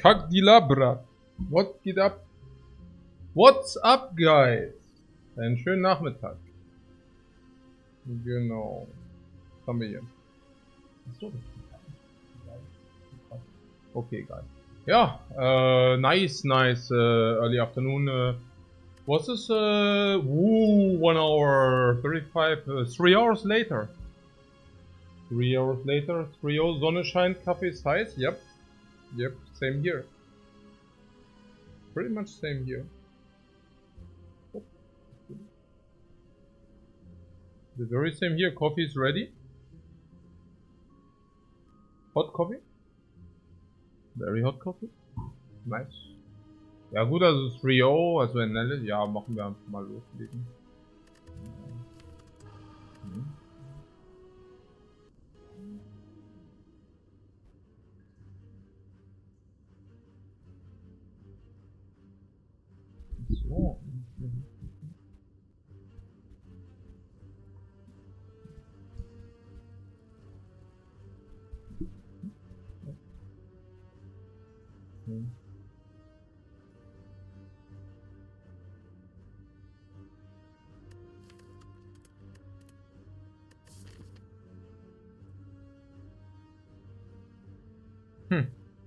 Kack die Labra. What geht ab? What's up, guys? Einen schönen Nachmittag. Genau. Was haben wir hier? Achso, das ist okay, geil. Ja, nice, early afternoon. What's this? 1 hour 35, 3 hours later. 3 hours later, 3 Sonne scheint, Kaffee ist heiß. Yep, same here. Pretty much same here. Oh. The very same here. Coffee is ready. Hot coffee. Very hot coffee. Nice. Ja gut, also 3-0, also in Nelle, ja, machen wir einfach mal loslegen. So.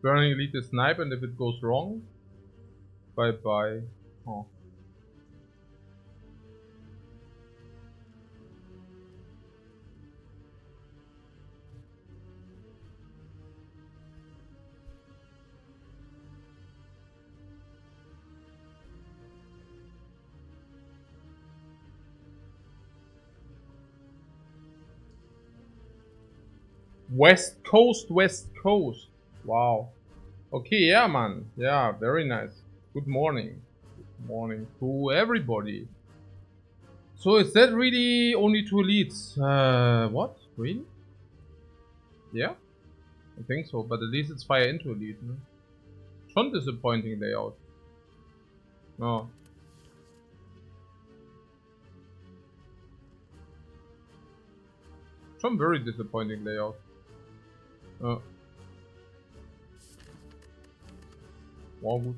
Burning elite the snipe, and if it goes wrong, bye bye. Oh. West Coast. Wow. Okay, yeah, man. Yeah, very nice. Good morning. Good morning to everybody. So is that really only 2 elites? What? Really? Yeah? I think so, but at least it's fire into elite, ne? Schon disappointing layout. No. Schon very disappointing layout. Wow, good.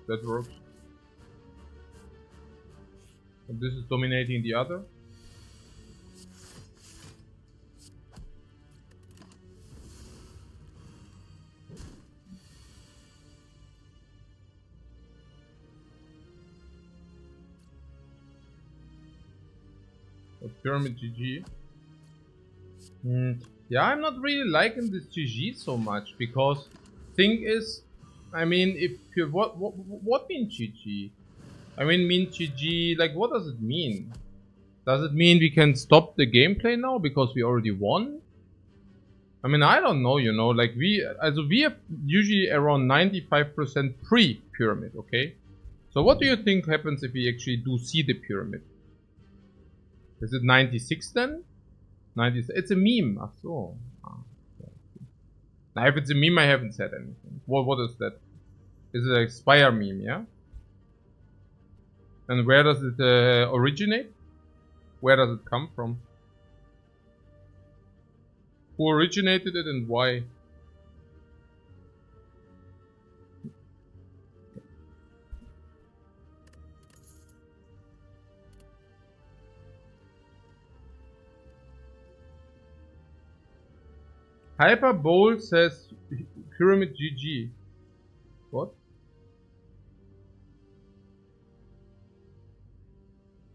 That works. And this is dominating the other. Pyramid GG. Yeah, I'm not really liking this GG so much because thing is, I mean, if you what means GG? I mean GG, like what does it mean? Does it mean we can stop the gameplay now because we already won? I mean, I don't know, you know, like we have usually around 95% pre-pyramid, okay? So what do you think happens if we actually do see the pyramid? Is it 96 then? 90, it's a meme. Ach so. Now if it's a meme, I haven't said anything. What is that? Is it a Spire meme, yeah? And where does it originate? Where does it come from? Who originated it and why? Hyper Bowl says Pyramid GG. What?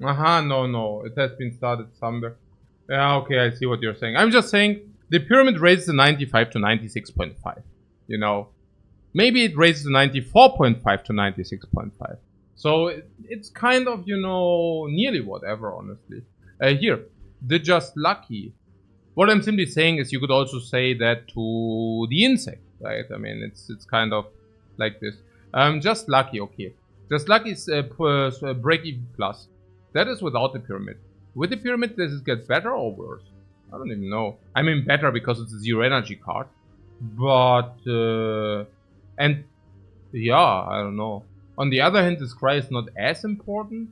Aha, no. It has been started somewhere. Yeah, okay, I see what you're saying. I'm just saying the pyramid raises the 95 to 96.5. You know, maybe it raises the 94.5 to 96.5. So it's kind of, you know, nearly whatever, honestly. Here, the just lucky. What I'm simply saying is you could also say that to the insect, right? I mean, it's kind of like this. Just lucky, okay. Just lucky is break even plus. That is without the pyramid. With the pyramid, does it get better or worse? I don't even know. I mean better because it's a 0 energy card. But, and yeah, I don't know. On the other hand, this cry is not as important.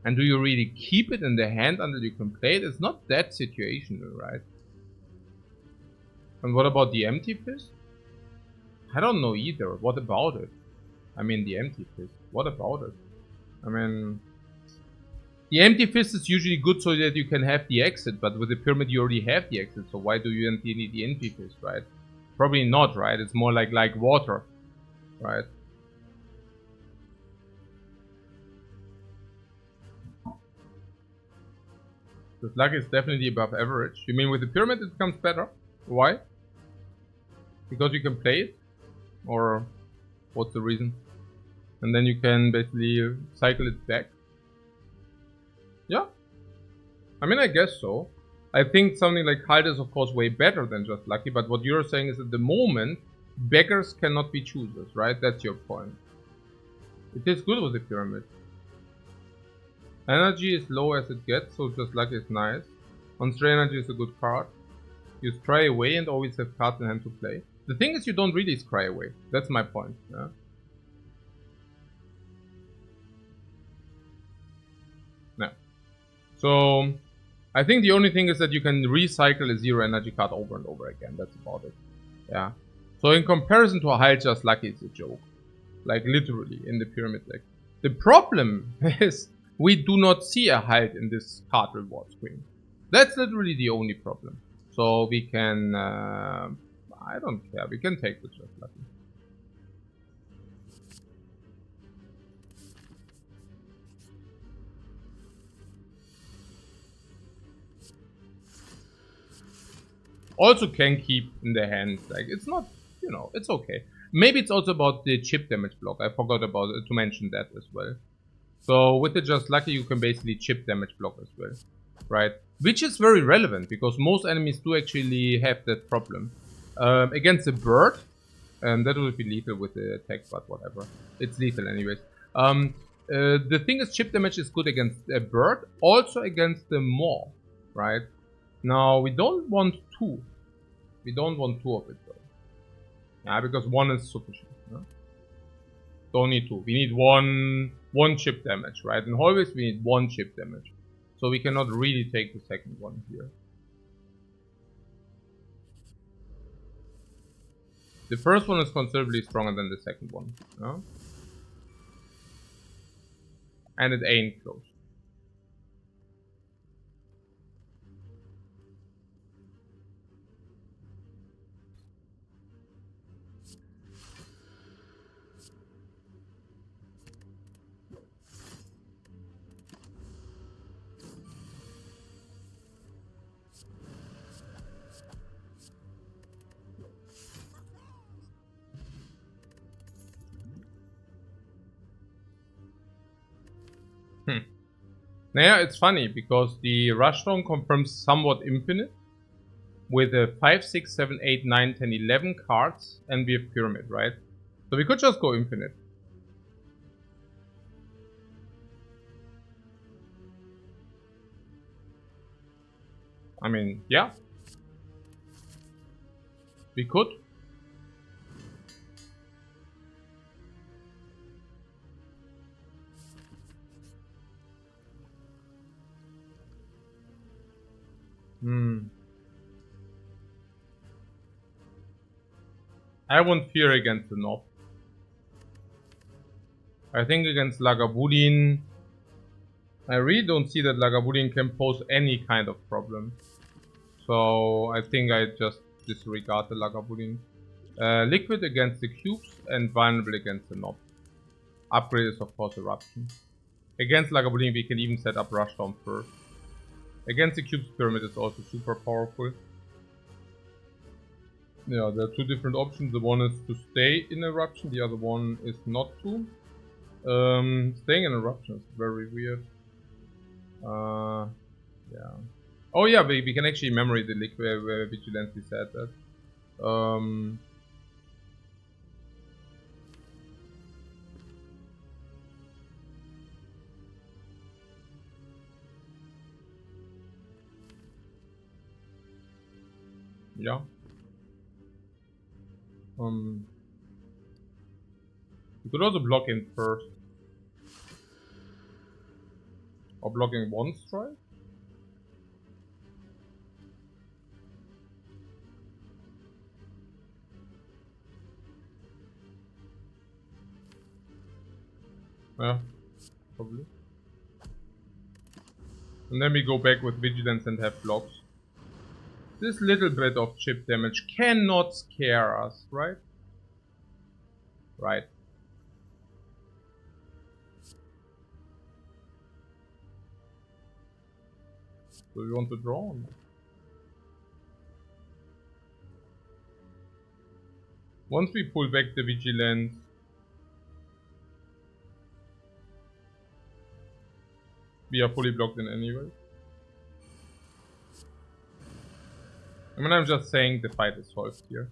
And do you really keep it in the hand until you can play it? It's not that situational, right? And what about the empty fist? I don't know either. What about it? I mean, the empty fist. What about it? I mean, the empty fist is usually good so that you can have the exit, but with the pyramid you already have the exit, so why do you need the empty fist, right? Probably not, right? It's more like water, right? This luck is definitely above average. You mean with the pyramid it becomes better? Why? Because you can play it? Or what's the reason? And then you can basically cycle it back? Yeah. I mean, I guess so. I think something like Halt is of course way better than just lucky, but what you're saying is at the moment, beggars cannot be choosers, right? That's your point. It is good with the pyramid. Energy is low as it gets, so just lucky is nice. On stray energy is a good card. You scry away and always have cards in hand to play. The thing is you don't really scry away. That's my point. Yeah? No. So I think the only thing is that you can recycle a 0 energy card over and over again. That's about it. Yeah. So in comparison to a Halt, just lucky is a joke. Like literally in the pyramid deck. The problem is we do not see a Halt in this card reward screen. That's literally the only problem. So we can, I don't care, we can take the just lucky. Also can keep in the hand, like it's not, you know, it's okay. Maybe it's also about the chip damage block, I forgot about it, to mention that as well. So with the just lucky you can basically chip damage block as well, right? Which is very relevant because most enemies do actually have that problem. Against a bird, that would be lethal with the attack, but whatever. It's lethal anyways. The thing is chip damage is good against a bird, also against the maw, right? Now we don't want 2. We don't want 2 of it though. Yeah, because 1 is sufficient. No? Don't need 2. We need one chip damage, right? And always we need 1 chip damage. So we cannot really take the second one here. The first one is considerably stronger than the second one. No? And it ain't close. Now it's funny because the Rushdown confirms somewhat infinite with a 5, 6, 7, 8, 9, 10, 11 cards and we have pyramid, right? So we could just go infinite. I mean, yeah. We could. I won't fear against the knob. I think against Lagavulin, I really don't see that Lagavulin can pose any kind of problem. So I think I just disregard the Lagavulin. Liquid against the cubes and vulnerable against the knob. Upgrade is of course Eruption. Against Lagavulin we can even set up Rushdown first. Against the cubes pyramid is also super powerful. Yeah, there are 2 different options. The one is to stay in Eruption, the other one is not to. Staying in Eruption is very weird. Yeah. Oh yeah, we can actually memory the liquid where Vigilante said that. Yeah. You could also block in first. Or blocking 1 strike? Yeah, probably. And then we go back with vigilance and have blocks. This little bit of chip damage cannot scare us, right? Right. Do we want to draw on? Once we pull back the vigilance, we are fully blocked in anyway. I mean, I'm just saying the fight is solved here.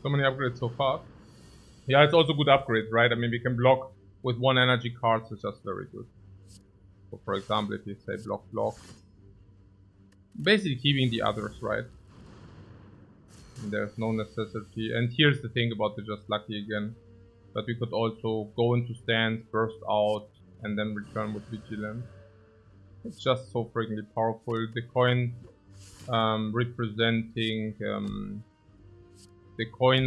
So many upgrades so far. Yeah, it's also good upgrades, right? I mean, we can block with 1 energy card, so just very good. So for example, if you say block, basically keeping the others, right? And there's no necessity. And here's the thing about the just lucky again, that we could also go into stance, burst out, and then return with vigilance. It's just so freakingly powerful. The coin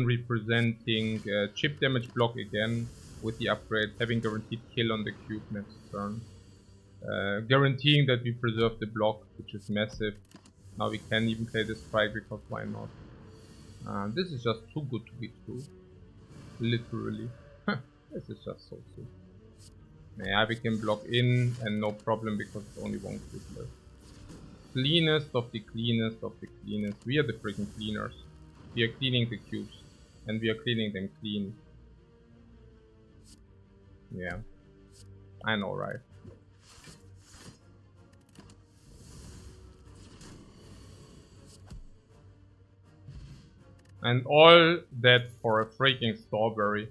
representing chip damage block again with the upgrade, having guaranteed kill on the cube next turn. Guaranteeing that we preserve the block, which is massive. Now we can even play the strike because why not? This is just too good to be true. Literally. This is just so sick. Yeah, we can block in and no problem because it's only 1 cube left. Cleanest of the cleanest of the cleanest. We are the freaking cleaners. We are cleaning the cubes. And we are cleaning them clean. Yeah. I know, right? And all that for a freaking strawberry.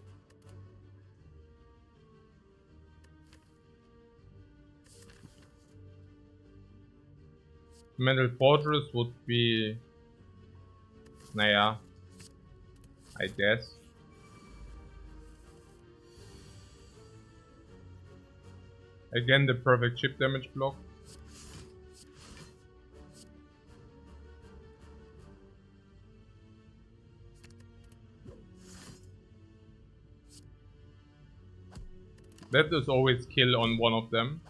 Mental Fortress would be... Naja. I guess. Again, the perfect chip damage block. That is always kill on one of them.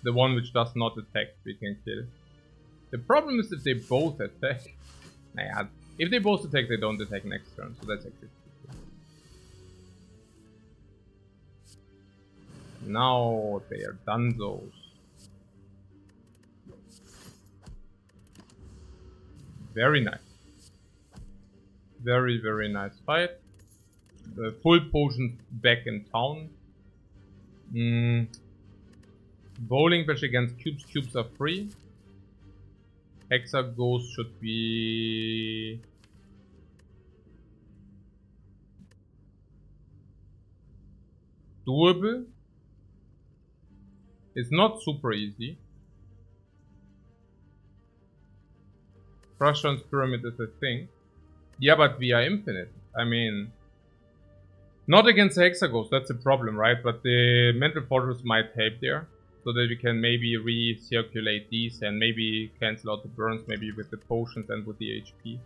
The one which does not attack, we can kill. The problem is if they both attack. Naja, if they both attack, they don't attack next turn, so that's actually cool. Now they are dunzos. Very nice. Very, very nice fight. The full potions back in town. Bowling bash against cubes. Cubes are free. Hexa Ghost should be... doable. It's not super easy. Frustron's Pyramid is a thing. Yeah, but we are infinite. I mean... Not against the Hexa Ghost, that's a problem, right? But the Mental Fortress might help there. So that we can maybe recirculate these and maybe cancel out the burns, maybe with the potions and with the HP.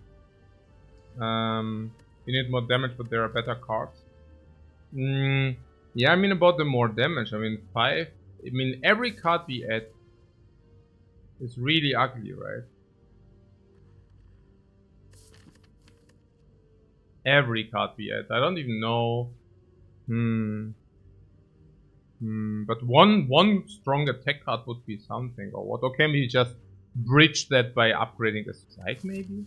You need more damage, but there are better cards. Yeah, I mean about the more damage, I mean 5. I mean every card we add is really ugly, right? Every card we add. I don't even know. But one strong attack card would be something, or what? Or can we just bridge that by upgrading the strike, maybe?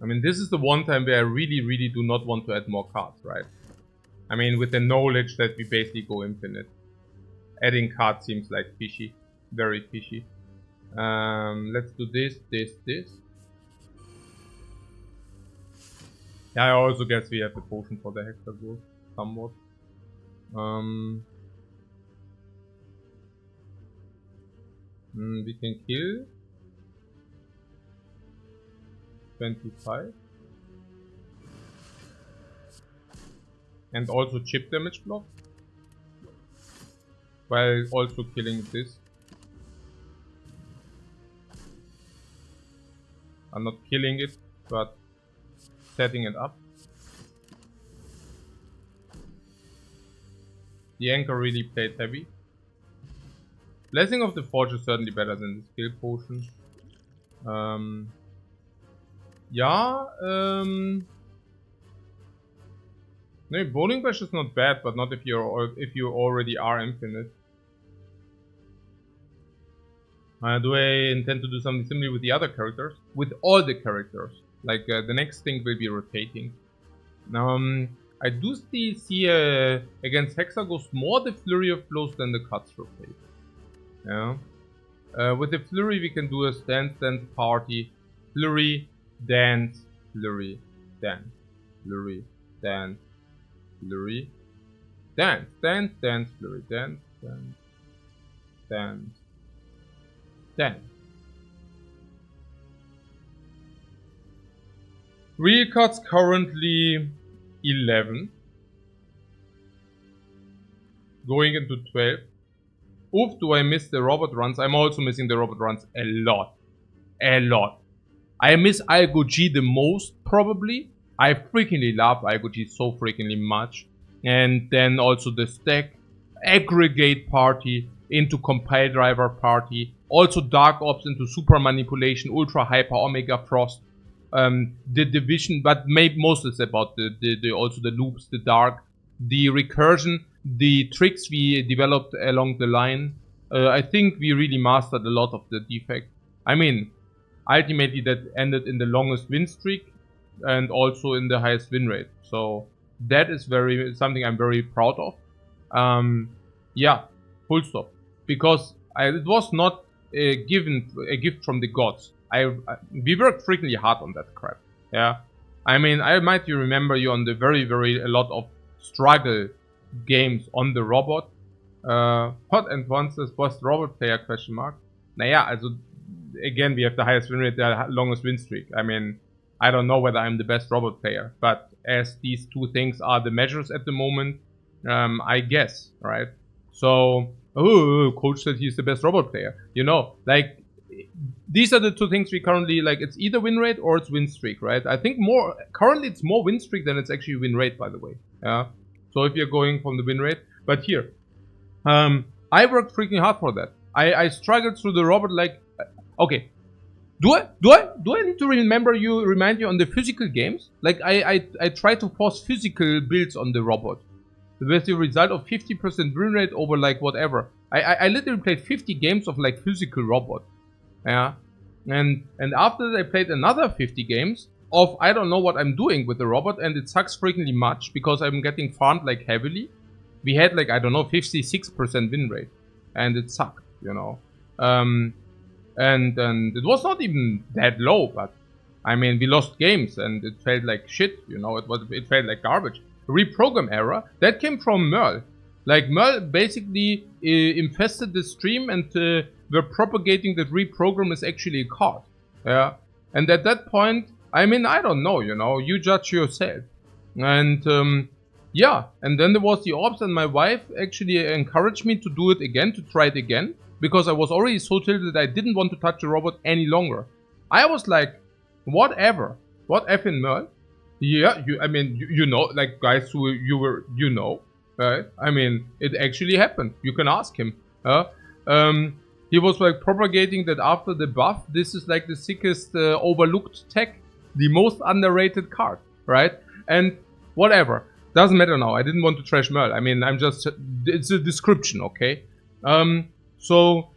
I mean, this is the one time where I really do not want to add more cards, right? I mean, with the knowledge that we basically go infinite. Adding cards seems like fishy. Very fishy. Let's do this. Yeah, I also guess we have the potion for the Hexa Ghost, somewhat. We can kill 25. And also chip damage block. While also killing this. I'm not killing it, but setting it up. The anchor really played heavy. Blessing of the Forge is certainly better than the skill potion. No, Bowling Bash is not bad, but not if you already are infinite. Do I intend to do something similar with the other characters? With all the characters. Like, the next thing will be rotating. I do see against Hexaghost more the Flurry of Blows than the Cuts rotate. Yeah. With the Flurry we can do a dance party. Flurry, dance, Flurry, dance, Flurry, dance, Flurry, dance, dance, dance, Flurry, dance, dance, dance, dance. Real cuts currently 11. Going into 12. Oof, do I miss the robot runs? I'm also missing the robot runs a lot. A lot. I miss Algo G the most, probably. I freakingly love Algo G so freakingly much. And then also the stack. Aggregate party into compile driver party. Also Dark Ops into super manipulation, ultra hyper, omega frost. The division, but maybe most is about also the loops, the dark, the recursion, the tricks we developed along the line. I think we really mastered a lot of the defect. I mean, ultimately that ended in the longest win streak and also in the highest win rate. So that is something I'm very proud of. Yeah, full stop. Because it was not a gift from the gods. We worked freakingly hard on that crap. Yeah, I mean, I might remember you on the a lot of struggle games on the robot. Hot and once was the robot player ? Naja, also again we have the highest win rate, the longest win streak. I mean, I don't know whether I'm the best robot player, but as these two things are the measures at the moment, I guess, right? So, coach said he's the best robot player. You know, like. These are the two things we currently like. It's either win rate or it's win streak, right? I think currently it's more win streak than it's actually win rate, by the way. Yeah. So if you're going from the win rate, but here, I worked freaking hard for that. I struggled through the robot like, okay. Do I need to remind you on the physical games? Like I try to force physical builds on the robot. With the result of 50% win rate over like whatever. I literally played 50 games of like physical robot. Yeah, and after that I played another 50 games of I don't know what I'm doing with the robot, and it sucks freakingly much because I'm getting farmed like heavily. We had like I don't know 56% win rate, and it sucked, you know. And it was not even that low, but I mean we lost games and it felt like shit, you know. It felt like garbage. Reprogram error that came from Merle. Like Merle basically infested the stream and were propagating that reprogram is actually a card. Yeah. And at that point, I mean, I don't know, you know, you judge yourself. And yeah, and then there was the ops, and my wife actually encouraged me to do it again, to try it again, because I was already so tilted that I didn't want to touch the robot any longer. I was like, whatever. What effing Merle? Yeah, I mean, you know, like guys who you know. Right? I mean, it actually happened. You can ask him. He was like propagating that after the buff, this is like the sickest overlooked tech, the most underrated card, right? And whatever, doesn't matter now. I didn't want to trash Merle. I mean, it's a description, okay? So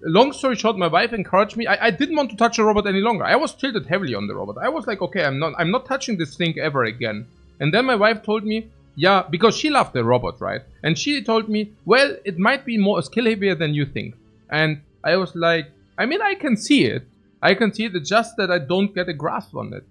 long story short, my wife encouraged me. I didn't want to touch the robot any longer. I was tilted heavily on the robot. I was like, okay, I'm not touching this thing ever again. And then my wife told me, yeah, because she loved the robot, right? And she told me, well, it might be more skill heavier than you think. And I was like, I mean, I can see it. It's just that I don't get a grasp on it.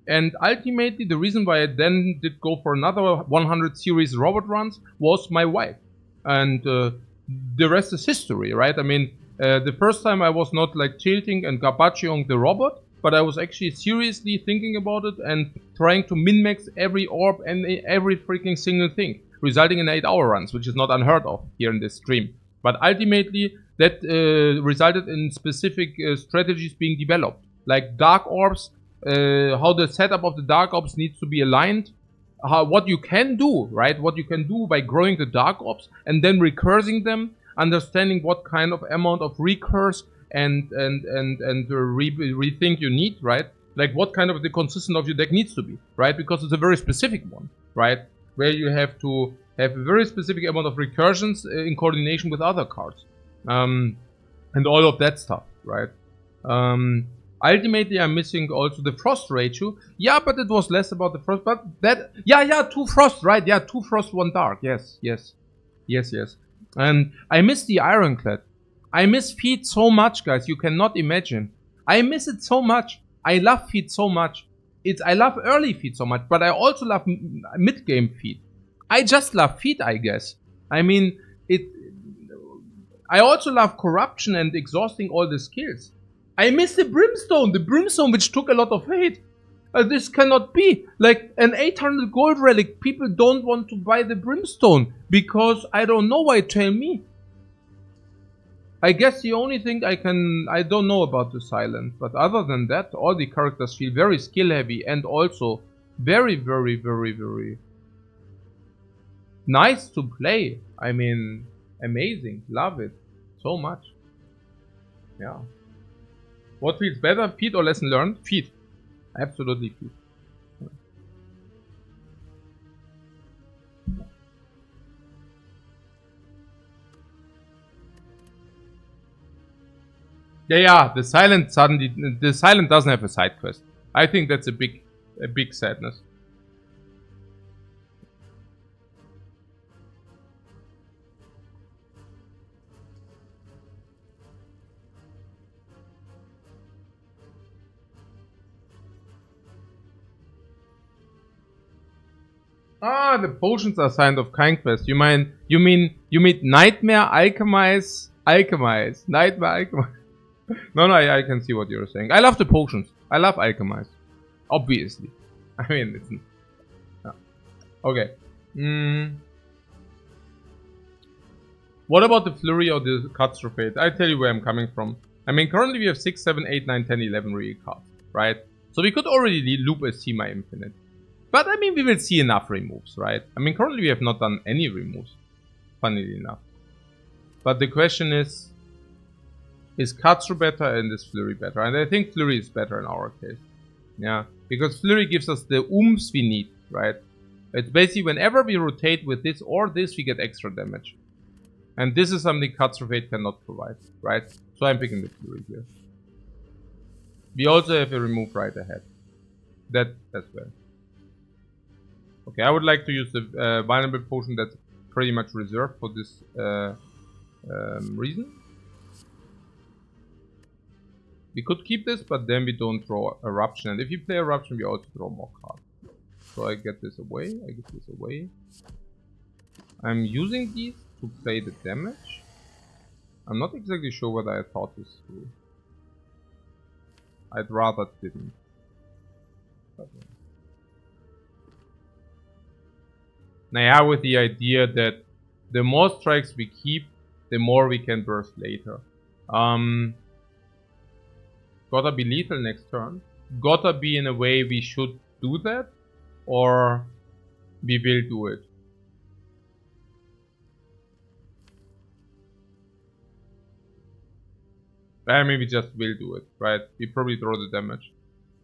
And ultimately, the reason why I then did go for another 100 series robot runs was my wife. And the rest is history, right? I mean, the first time I was not like tilting and garbaging the robot. but I was actually seriously thinking about it and trying to min-max every orb and every freaking single thing, resulting in 8-hour runs, which is not unheard of here in this stream. But ultimately, that resulted in specific strategies being developed, like dark orbs, how the setup of the dark orbs needs to be aligned, what you can do, right? What you can do by growing the dark orbs and then recursing them, understanding what kind of amount of recurse and rethink you need, right? Like what kind of the consistent of your deck needs to be, right? Because it's a very specific one, right? Where you have to have a very specific amount of recursions in coordination with other cards. And all of that stuff, right? Ultimately, I'm missing also the frost ratio. Yeah, but it was less about the frost. But that, yeah, 2 frost, right? Yeah, 2 frost, 1 dark. Yes. And I miss the ironclad. I miss feet so much, guys. You cannot imagine. I miss it so much. I love feet so much. I love early feet so much, but I also love mid-game feet. I just love feet, I guess. I mean, I also love corruption and exhausting all the skills. I miss the brimstone which took a lot of hate. This cannot be. Like an 800 gold relic, people don't want to buy the brimstone because I don't know why, tell me. I guess the only thing I don't know about the silent, but other than that, all the characters feel very skill heavy and also very, very, very, very nice to play. I mean, amazing, love it so much. Yeah. What feels better, feet or lesson learned? Feet. Absolutely feet. Yeah, the silent doesn't have a side quest. I think that's a big sadness. Ah, the potions are sign of kind quest. You mean nightmare alchemize, nightmare alchemize. No, I can see what you're saying. I love the potions. I love alchemize. Obviously. I mean, it's... Yeah. Okay. What about the flurry or the catastrophe? I tell you where I'm coming from. I mean, currently we have 6, 7, 8, 9, 10, 11 real cards, right? So we could already loop a Sema Infinite. But I mean, we will see enough removes, right? I mean, currently we have not done any removes, funnily enough. But the question is Katsu better and is Flurry better? And I think Flurry is better in our case. Yeah, because Flurry gives us the oomph we need, right? It's basically whenever we rotate with this or this, we get extra damage. And this is something Katsu cannot provide, right? So I'm picking the Flurry here. We also have a remove right ahead. That as well. Okay, I would like to use the vulnerable potion that's pretty much reserved for this reason. We could keep this, but then we don't draw Eruption. And if you play Eruption, we also draw more cards. So I get this away, I'm using these to play the damage. I'm not exactly sure whether I thought this through. I'd rather didn't. Now, with the idea that the more strikes we keep, the more we can burst later. Gotta be lethal next turn. Gotta be in a way we should do that, or we will do it. I mean, we just will do it, right? We probably draw the damage.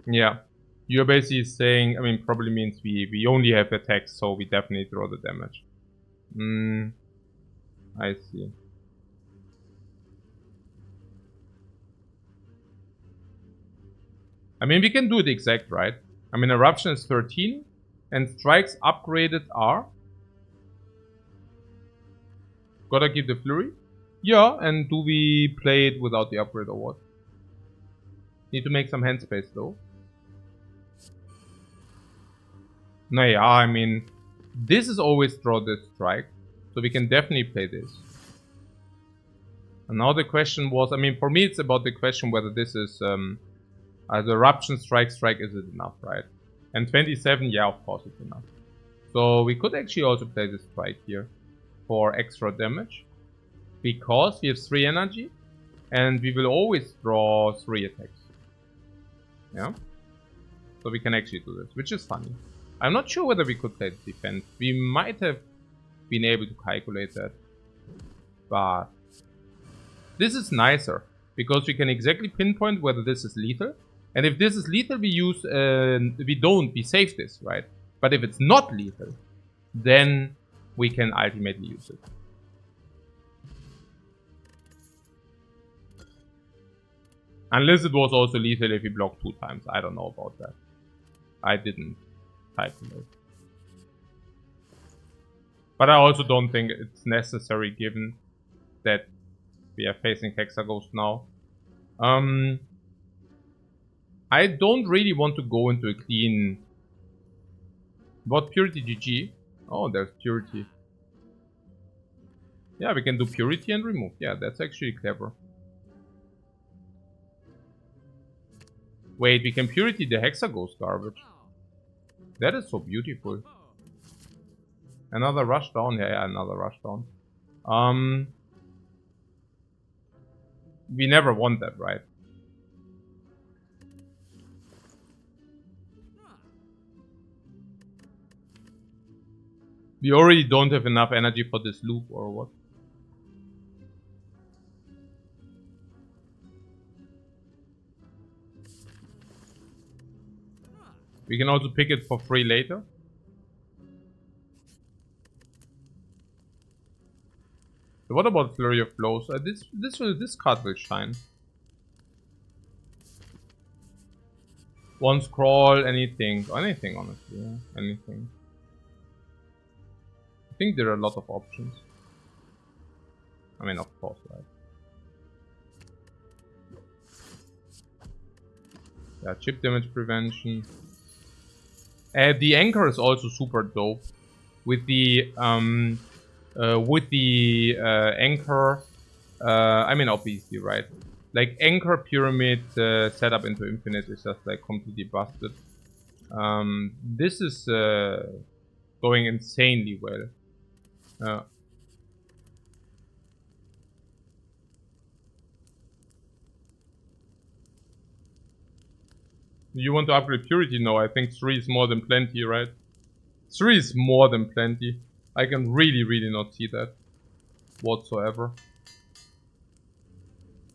Yeah. You're basically saying, I mean, probably means we only have attacks, so we definitely draw the damage. I see. I mean, we can do it exact, right? I mean, Eruption is 13, and strikes upgraded are... Gotta keep the Flurry? Yeah, and do we play it without the upgrade or what? Need to make some hand space though. Naja, I mean, this is always draw this strike, so we can definitely play this. And now the question was, I mean, for me it's about the question whether this is The Eruption Strike, is it enough, right? And 27, yeah, of course it's enough. So we could actually also play the Strike here for extra damage. Because we have 3 energy. And we will always draw 3 attacks. Yeah? So we can actually do this, which is funny. I'm not sure whether we could play the defense. We might have been able to calculate that. But this is nicer. Because we can exactly pinpoint whether this is lethal. And if this is lethal, we use, we save this, right? But if it's not lethal, then we can ultimately use it. Unless it was also lethal if we block 2 times. I don't know about that. I didn't calculate. But I also don't think it's necessary given that we are facing Hexaghost now. I don't really want to go into a clean... What Purity GG? Oh, there's Purity. Yeah, we can do Purity and remove. Yeah, that's actually clever. Wait, we can Purity the Hexaghost garbage. That is so beautiful. Another rush down? Yeah, another rush down. We never want that, right? We already don't have enough energy for this loop, or what? We can also pick it for free later. So what about Flurry of Blows? This card will shine. One scroll, anything honestly, yeah, anything. I think there are a lot of options. I mean, of course, right? Yeah, chip damage prevention. The anchor is also super dope. With the anchor, I mean, obviously, right? Like anchor pyramid setup into infinite is just like completely busted. This is going insanely well. You want to upgrade Purity? No, I think 3 is more than plenty, right? 3 is more than plenty. I can really not see that whatsoever.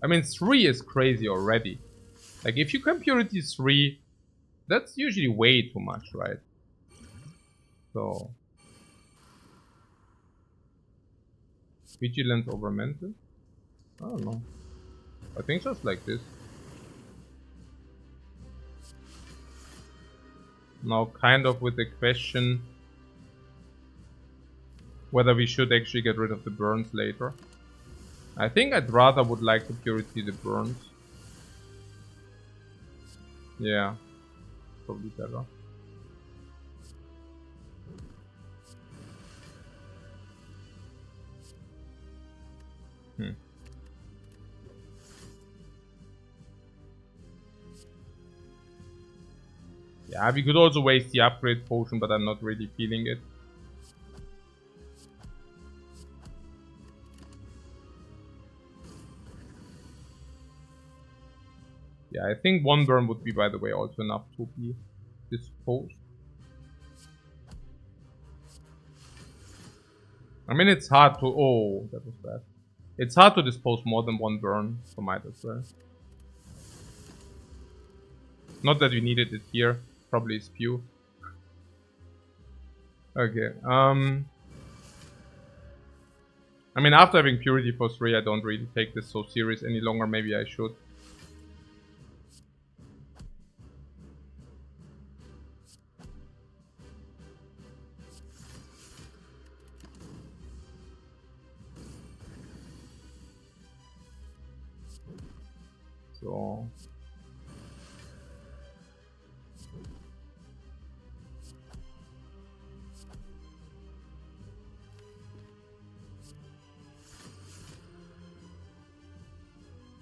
I mean, 3 is crazy already. Like, if you can Purity 3, that's usually way too much, right? So... Vigilance over mental? I don't know. I think just like this. Now kind of with the question whether we should actually get rid of the burns later. I think I'd rather would like to Purity the burns. Yeah, probably better. Yeah, we could also waste the upgrade potion, but I'm not really feeling it. Yeah, I think 1 burn would be, by the way, also enough to be disposed. I mean, it's hard to... Oh, that was bad. It's hard to dispose more than 1 burn, so might as well. Not that we needed it here. Probably spew. Okay, I mean, after having Purity for 3, I don't really take this so serious any longer. Maybe I should. So...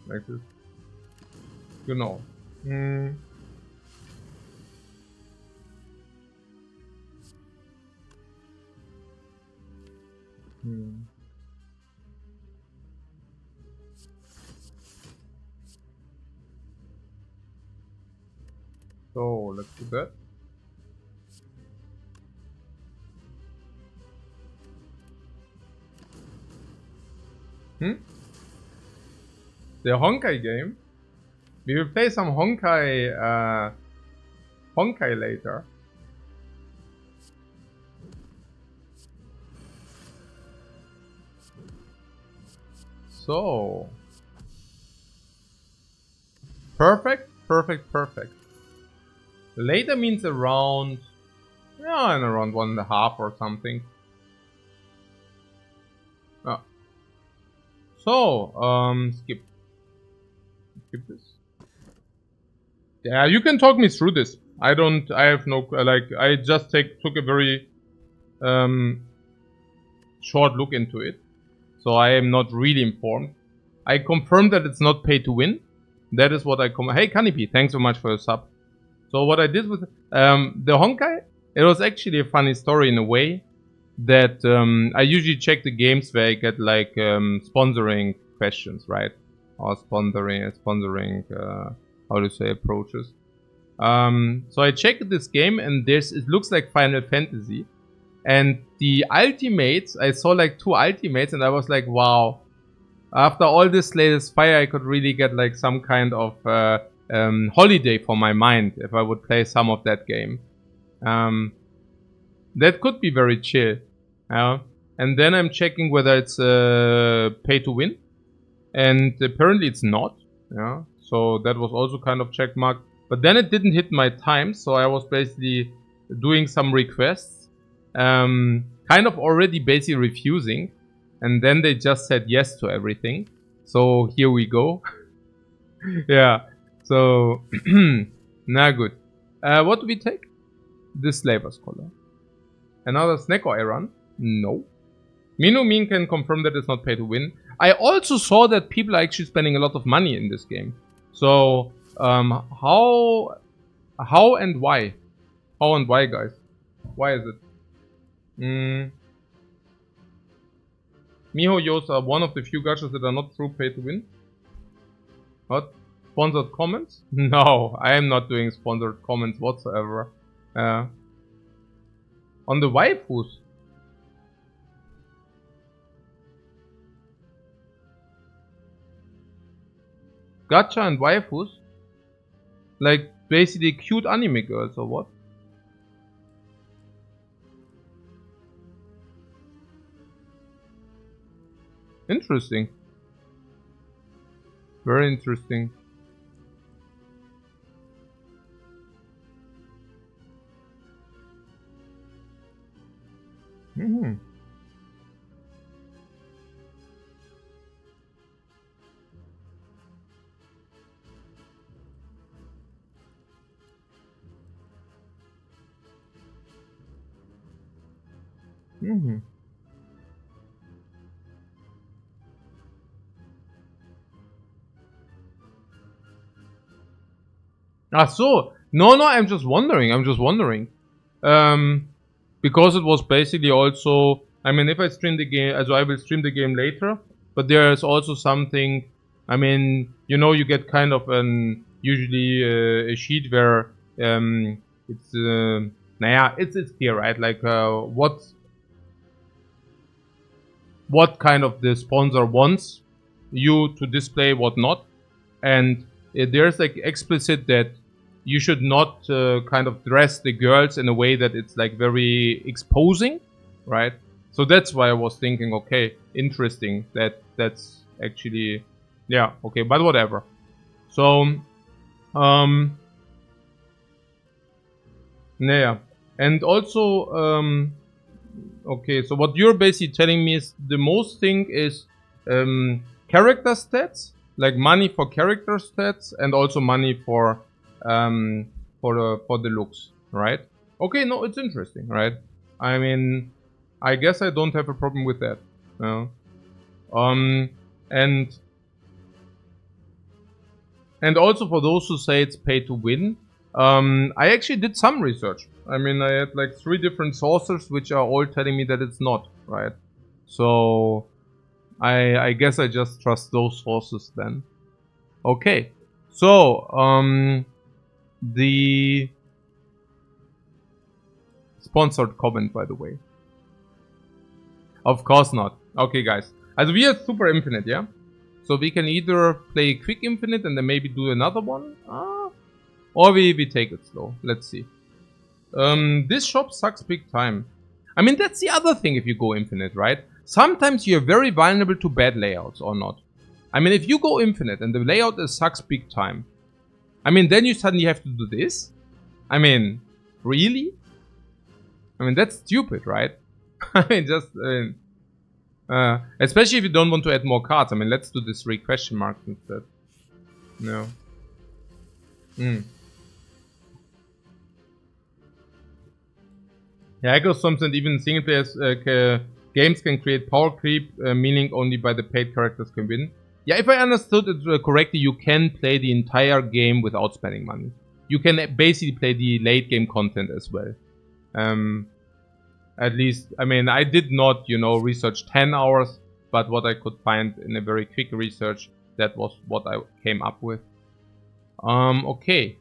like this. You know. Hmm. Hmm. So let's do that. Hmm? The Honkai game? We will play some Honkai later. So perfect, perfect, perfect. Later means around, yeah, and around 1.5 or something. Ah. So, skip this. Yeah, you can talk me through this. I have no, like, I just took a very, short look into it. So I am not really informed. I confirmed that it's not pay to win. That is what hey, Kanipi, thanks so much for your sub. So what I did with, the Honkai, it was actually a funny story in a way that, I usually check the games where I get like, sponsoring questions, right? Or sponsoring, how to say, approaches. So I checked this game and it looks like Final Fantasy. And the ultimates, I saw like 2 ultimates and I was like, wow. After all this latest Spire, I could really get like some kind of holiday for my mind if I would play some of that game. That could be very chill. And then I'm checking whether it's pay to win. And apparently it's not. Yeah. So that was also kind of check mark. But then it didn't hit my time, so I was basically doing some requests. Kind of already basically refusing. And then they just said yes to everything. So here we go. Yeah. So, nah, good. What do we take? This labor scholar. Another snack or errand? No. Min can confirm that it's not pay to win. I also saw that people are actually spending a lot of money in this game. So, how and why? How and why, guys? Why is it? Miho Yos are one of the few gachas that are not true pay to win. What? Sponsored comments? No, I am not doing sponsored comments whatsoever. On the waifus. Gacha and waifus? Like basically cute anime girls or what? Interesting. Very interesting. Mm-hmm. Mm-hmm. Ah, so no, I'm just wondering. Because it was basically also. I mean, if I stream the game, so I will stream the game later. But there is also something. I mean, you get kind of an usually a sheet where it's it's clear, right? Like what kind of the sponsor wants you to display, what not, and there's like explicit that you should not kind of dress the girls in a way that it's like very exposing, right? So that's why I was thinking, okay, interesting, that's actually, yeah, okay, but whatever. So yeah, and also okay, so what you're basically telling me is the most thing is character stats, like money for character stats, and also money for the looks, right? Okay, no, it's interesting, right? I mean, I guess I don't have a problem with that. And And also for those who say it's pay to win, I actually did some research. I mean, I had like 3 different sources which are all telling me that it's not, right? So I guess I just trust those sources then. Okay. So, the sponsored comment, by the way. Of course not. Okay, guys. Also, we are super infinite, yeah? So we can either play quick infinite and then maybe do another one. Or we take it slow. Let's see. This shop sucks big time. I mean, that's the other thing if you go infinite, right? Sometimes you're very vulnerable to bad layouts or not. I mean, if you go infinite and the layout sucks big time, I mean, then you suddenly have to do this? I mean, really? I mean, that's stupid, right? I mean, just... especially if you don't want to add more cards. I mean, let's do this 3 question marks instead. No. Yeah, ecosystems and even single player games can create power creep, meaning only by the paid characters can win. Yeah, if I understood it correctly, you can play the entire game without spending money. You can basically play the late game content as well. At least, I mean, I did not, research 10 hours, but what I could find in a very quick research, that was what I came up with. Okay.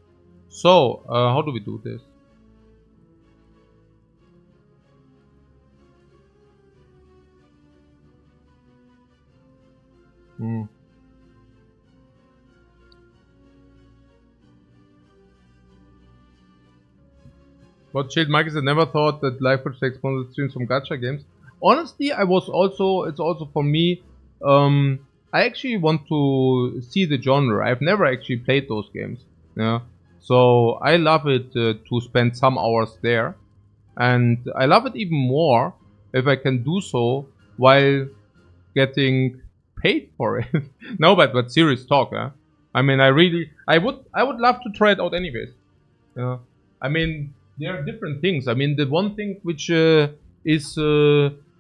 So, how do we do this? What chilled Mike is I never thought that Lifecoach takes sponsored streams from Gacha games. Honestly, it's also for me, I actually want to see the genre. I've never actually played those games. Yeah. So I love it to spend some hours there. And I love it even more if I can do so while getting paid for it. No, but serious talk, yeah. I mean, I would love to try it out anyways. Yeah. I mean, there are different things. I mean, the one thing which is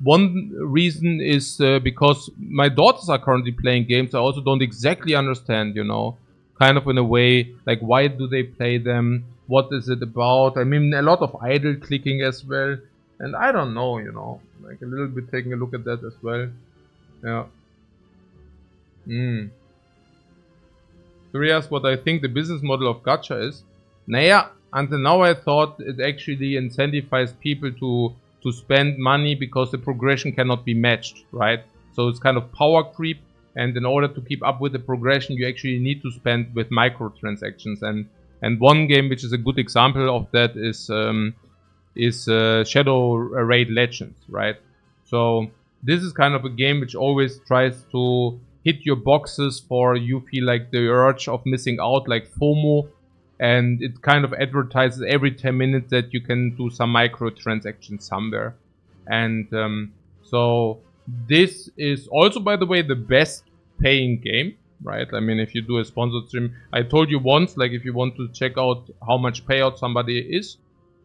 one reason is because my daughters are currently playing games. I also don't exactly understand, kind of in a way, like why do they play them? What is it about? I mean, a lot of idle clicking as well. And I don't know, like a little bit taking a look at that as well. Yeah. Curious what I think the business model of Gacha is. Naja, until now I thought it actually incentivizes people to spend money because the progression cannot be matched, right? So it's kind of power creep, and in order to keep up with the progression, you actually need to spend with microtransactions. And one game which is a good example of that is Shadow Raid Legends, right? So this is kind of a game which always tries to hit your boxes for you feel like the urge of missing out, like FOMO, and it kind of advertises every 10 minutes that you can do some microtransactions somewhere. And so this is also, by the way, the best paying game, right? I mean, if you do a sponsored stream, I told you once, like if you want to check out how much payout somebody is,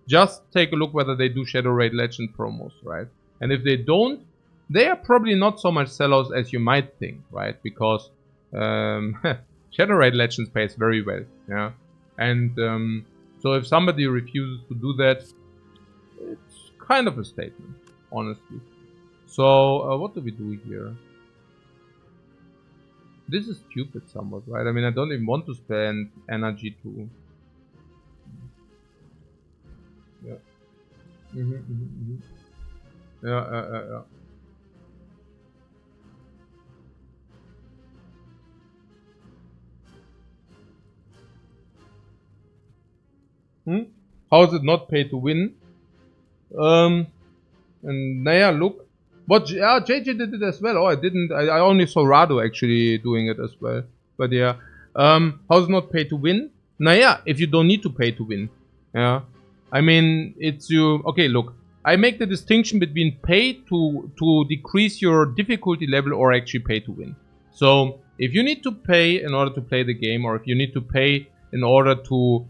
just take a look whether they do Shadow Raid Legend promos, right? And if they don't, they are probably not so much sellers as you might think, right? Because Shadow Raid Legends pays very well, yeah. And so if somebody refuses to do that, it's kind of a statement, honestly. So what do we do here? This is stupid somewhat, right? I mean, I don't even want to spend energy to... Yeah. Yeah. How is it not pay to win? And naja, look. What? Yeah, JJ did it as well. Oh, I didn't. I only saw Rado actually doing it as well. But yeah. How's it not pay to win? Naja, if you don't need to pay to win. Yeah. I mean, it's you. Okay, look. I make the distinction between pay to decrease your difficulty level or actually pay to win. So, if you need to pay in order to play the game, or if you need to pay in order to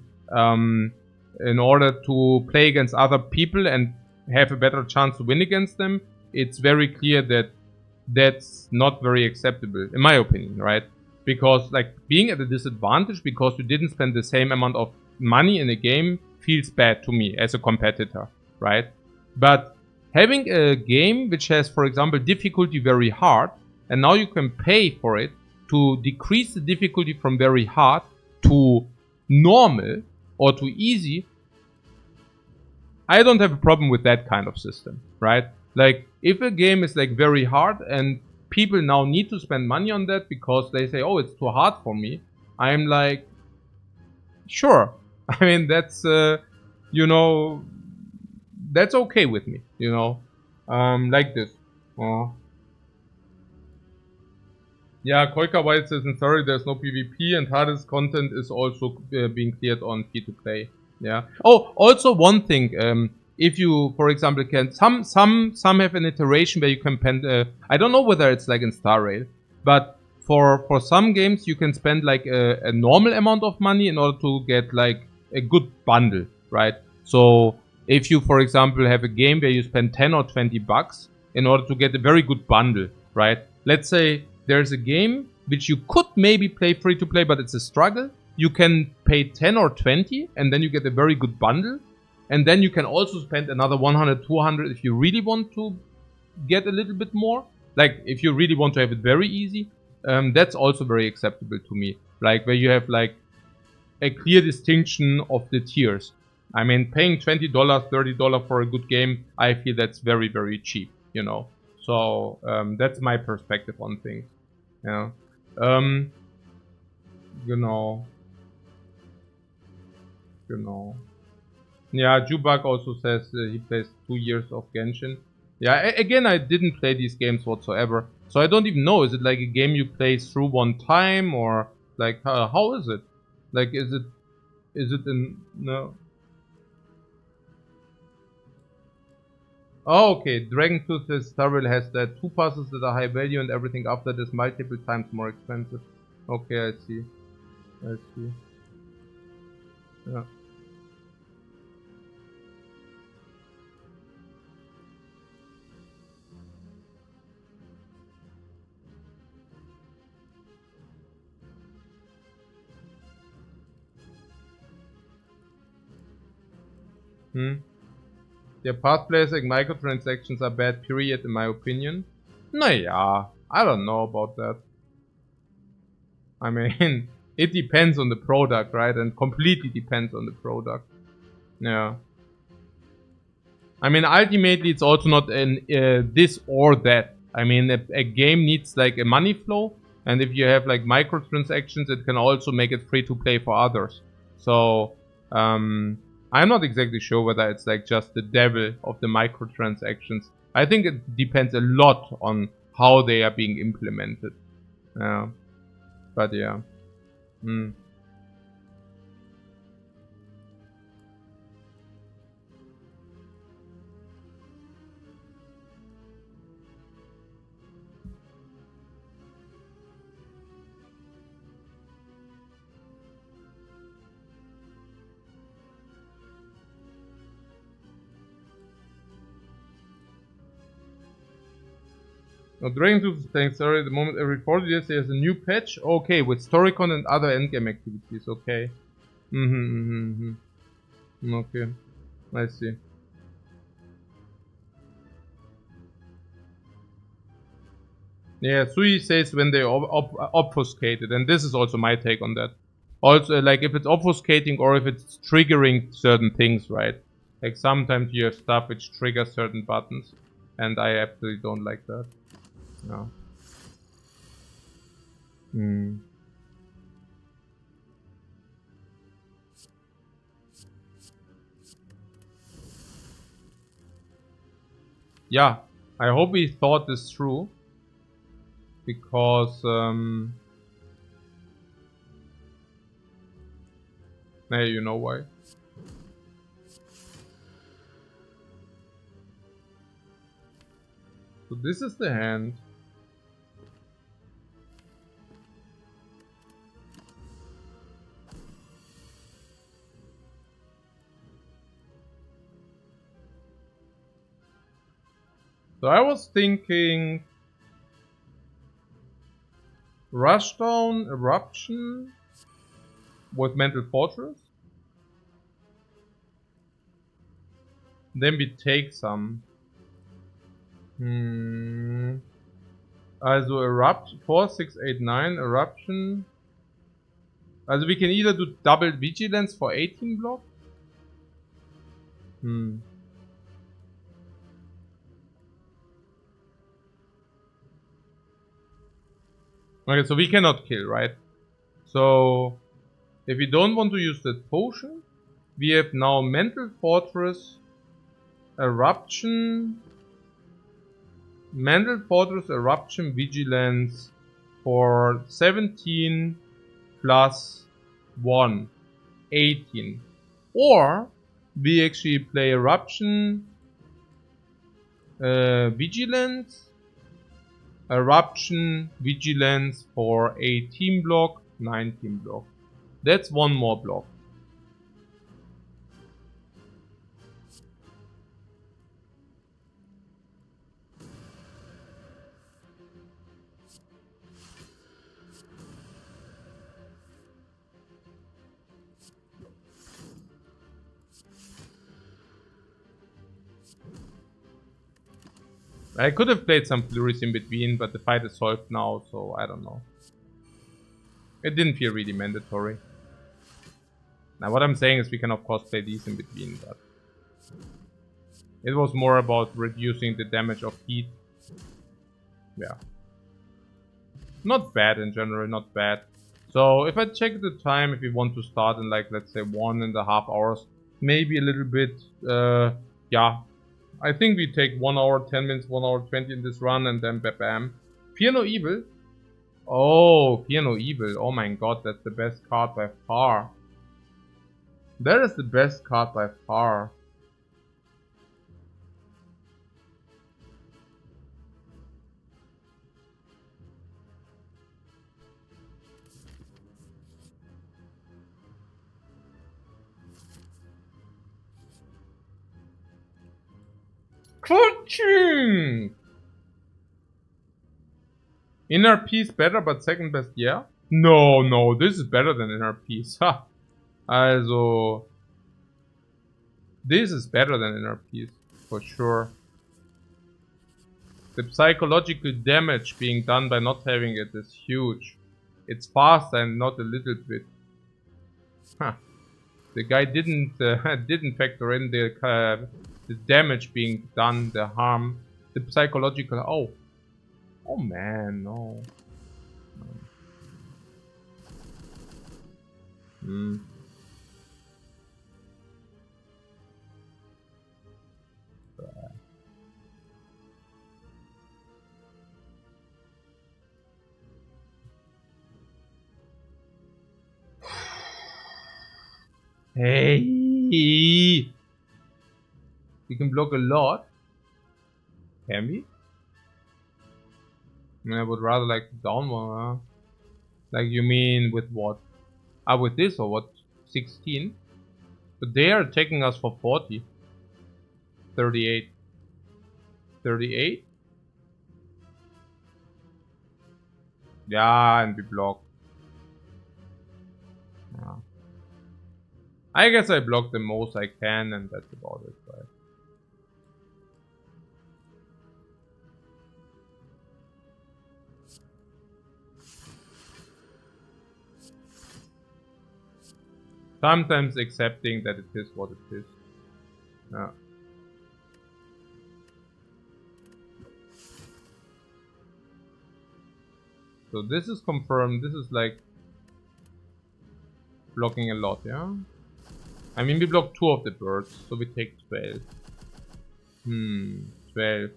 play against other people and have a better chance to win against them, it's very clear that that's not very acceptable, in my opinion, right? Because like being at a disadvantage because you didn't spend the same amount of money in a game feels bad to me as a competitor, right? But having a game which has, for example, difficulty very hard, and now you can pay for it to decrease the difficulty from very hard to normal or to easy, I don't have a problem with that kind of system, right? Like, if a game is like very hard and people now need to spend money on that because they say, oh, it's too hard for me, I'm like, sure. I mean, that's, you know, that's okay with me, you know, like this. Yeah, Koika White says, and sorry, there's no PvP and hardest content is also being cleared on free-to-play. Yeah. Oh, also one thing, if you, for example, can, some have an iteration where you can spend, I don't know whether it's like in Star Rail, but for some games you can spend like a normal amount of money in order to get like a good bundle, right? So if you, for example, have a game where you spend 10 or 20 bucks in order to get a very good bundle, right? Let's say there's a game which you could maybe play free to play, but it's a struggle. You can pay 10 or 20 and then you get a very good bundle. And then you can also spend another 100, 200 if you really want to get a little bit more. Like if you really want to have it very easy. That's also very acceptable to me. Like where you have like a clear distinction of the tiers. I mean, paying $20, $30 for a good game, I feel that's very, very cheap, you know. So that's my perspective on things. Yeah. Genau. Yeah, Jubak also says he plays 2 years of Genshin. Yeah, again, I didn't play these games whatsoever. So I don't even know, is it like a game you play through one time or like how is it? Like is it in no? Oh, okay. Dragon Tooth says Star Rail has that 2 passes that are high value and everything after that is multiple times more expensive. Okay, I see. Yeah. Yeah, path players like microtransactions are bad, period, in my opinion. Naja, I don't know about that. I mean, it depends on the product, right? And completely depends on the product. Yeah. I mean, ultimately, it's also not an this or that. I mean, a game needs like a money flow, and if you have like microtransactions, it can also make it free to play for others. So, I'm not exactly sure whether it's like just the devil of the microtransactions. I think it depends a lot on how they are being implemented. Yeah. But yeah. Now, Dragon Tooth is saying, sorry, at the moment every 40 years there's a new patch. Okay, with Storycon and other endgame activities, okay. Okay, I see. Yeah, Sui says when they obfuscated, and this is also my take on that. Also, like if it's obfuscating or if it's triggering certain things, right? Like sometimes you have stuff which triggers certain buttons, and I absolutely don't like that. No. Yeah, I hope we thought this through, because hey, you know why? So this is the hand. So I was thinking, Rushdown, Eruption with Mental Fortress. Then we take some. Also Eruption, 4, 6, 8, 9, Eruption. Also we can either do double Vigilance for 18 block. Okay, so we cannot kill, right? So if we don't want to use that potion, we have now Mental Fortress, Eruption, Mental Fortress, Eruption, Vigilance for 17 plus 1, 18. Or we actually play Eruption, Vigilance, Eruption, Vigilance for 18 block, 19 block. That's one more block. I could have played some flurries in between, but the fight is solved now, so I don't know. It didn't feel really mandatory. Now what I'm saying is we can of course play these in between, but it was more about reducing the damage of heat. Yeah. Not bad in general, not bad. So if I check the time, if we want to start in like, let's say 1.5 hours, maybe a little bit, yeah. I think we take 1 hour 10 minutes, 1 hour 20 in this run, and then bam. Fear No Evil. Oh, Fear No Evil. Oh my god, that's the best card by far. That is the best card by far. Coaching! Inner Peace better, but second best, yeah? No, this is better than Inner Peace. Ha! Also, this is better than Inner Peace, for sure. The psychological damage being done by not having it is huge. It's fast and not a little bit. Huh. The guy didn't factor in the damage being done, the harm, the psychological. Oh man, no. Hey! We can block a lot. Can we? I mean, I would rather like down one, huh? Like, you mean with what? With this or what? 16? But they are taking us for 40. 38. 38? Yeah, and we block. Yeah. I guess I block the most I can, and that's about it, right? Sometimes accepting that it is what it is. Yeah. So this is confirmed. This is like blocking a lot, yeah? I mean, we block 2 of the birds, so we take 12. 12.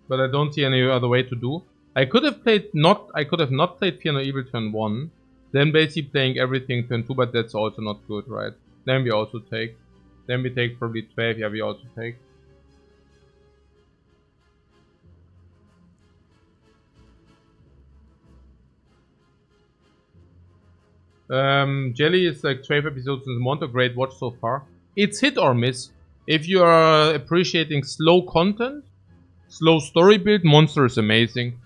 but I don't see any other way to do. I could have not played Fear No Evil turn 1, then basically playing everything turn 2, but that's also not good, right? Then we also take. Then we take probably 12, yeah, we also take. Jelly is like 12 episodes in the month, a great watch so far. It's hit or miss. If you are appreciating slow content, slow story build, Monster is amazing.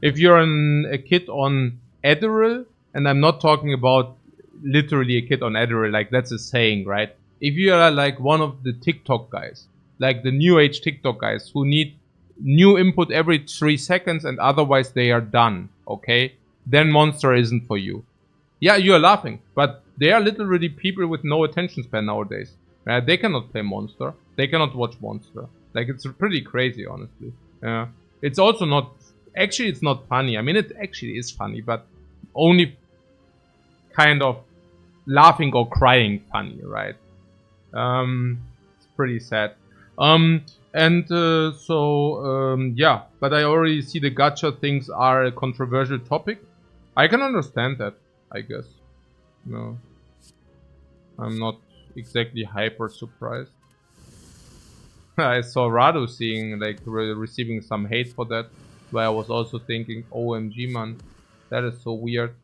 If you're a kid on Adderall, and I'm not talking about literally a kid on Adderall, like that's a saying, right? If you are like one of the TikTok guys, like the new age TikTok guys who need new input every 3 seconds and otherwise they are done, okay? Then Monster isn't for you. Yeah, you are laughing, but they are literally people with no attention span nowadays. They cannot play Monster. They cannot watch Monster. Like, it's pretty crazy, honestly. It's also not... Actually, it's not funny. I mean, it actually is funny, but only kind of laughing or crying funny, right? It's pretty sad. Yeah, but I already see the gacha things are a controversial topic. I can understand that, I guess. No, I'm not exactly hyper surprised. I saw Radu seeing, like, receiving some hate for that, where I was also thinking, OMG man, that is so weird.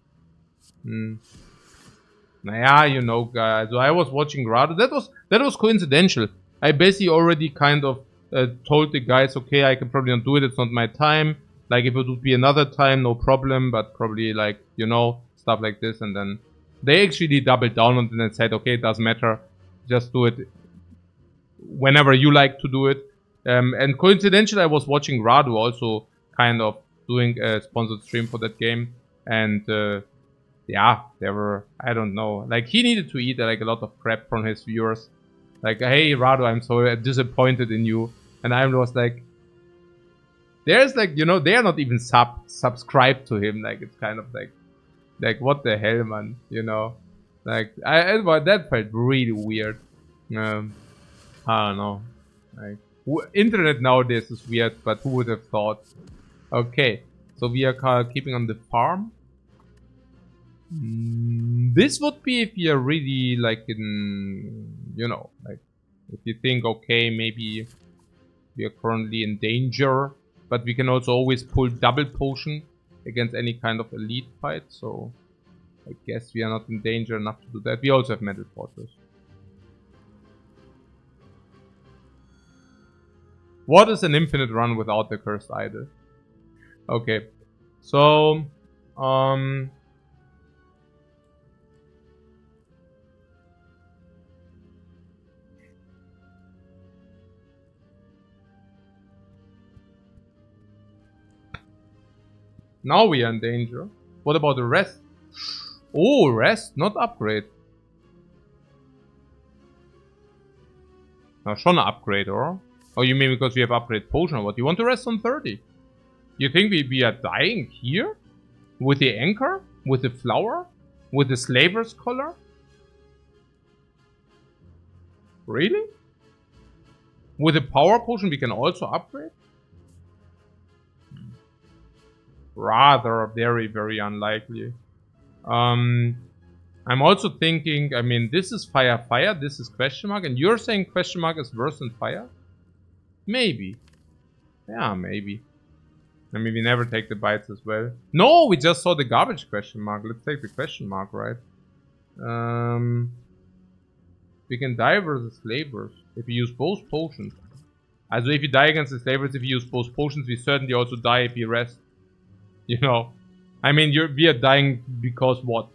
Naja, you know, guys. So I was watching Radu. That was coincidental. I basically already kind of told the guys, okay, I can probably not do it. It's not my time. Like, if it would be another time, no problem. But probably, like, you know, stuff like this. And then they actually doubled down on it and said, okay, it doesn't matter. Just do it whenever you like to do it. And coincidentally, I was watching Radu also kind of doing a sponsored stream for that game. And yeah, there were, I don't know, like he needed to eat like a lot of crap from his viewers. Like, hey Radu, I'm so disappointed in you. And I was like, there's like, you know, they are not even subscribed to him. Like, it's kind of like what the hell, man, you know? Like, that felt really weird. I don't know. Like, internet nowadays is weird, but who would have thought? Okay, so we are keeping on the farm. This would be if you're really like in, you know, like if you think, okay, maybe we are currently in danger, but we can also always pull double potion against any kind of elite fight, so I guess we are not in danger enough to do that. We also have Metal Fortress. What is an infinite run without the cursed idol? Okay, so now we are in danger. What about the rest? Oh, rest, not upgrade. Now, schon upgrade, or? Oh, you mean because we have upgrade potion or what? You want to rest on 30? You think we are dying here? With the anchor? With the flower? With the slaver's collar? Really? With the power potion we can also upgrade? Rather very, very unlikely. I'm also thinking, I mean, this is fire, this is question mark, and you're saying question mark is worse than fire? Maybe. Yeah, maybe. I mean, we never take the bites as well. No, we just saw the garbage question mark. Let's take the question mark, right? We can die versus slavers if we use both potions. Also, if you die against the slavers, if you use both potions, we certainly also die if you rest. You know, I mean, we are dying because what?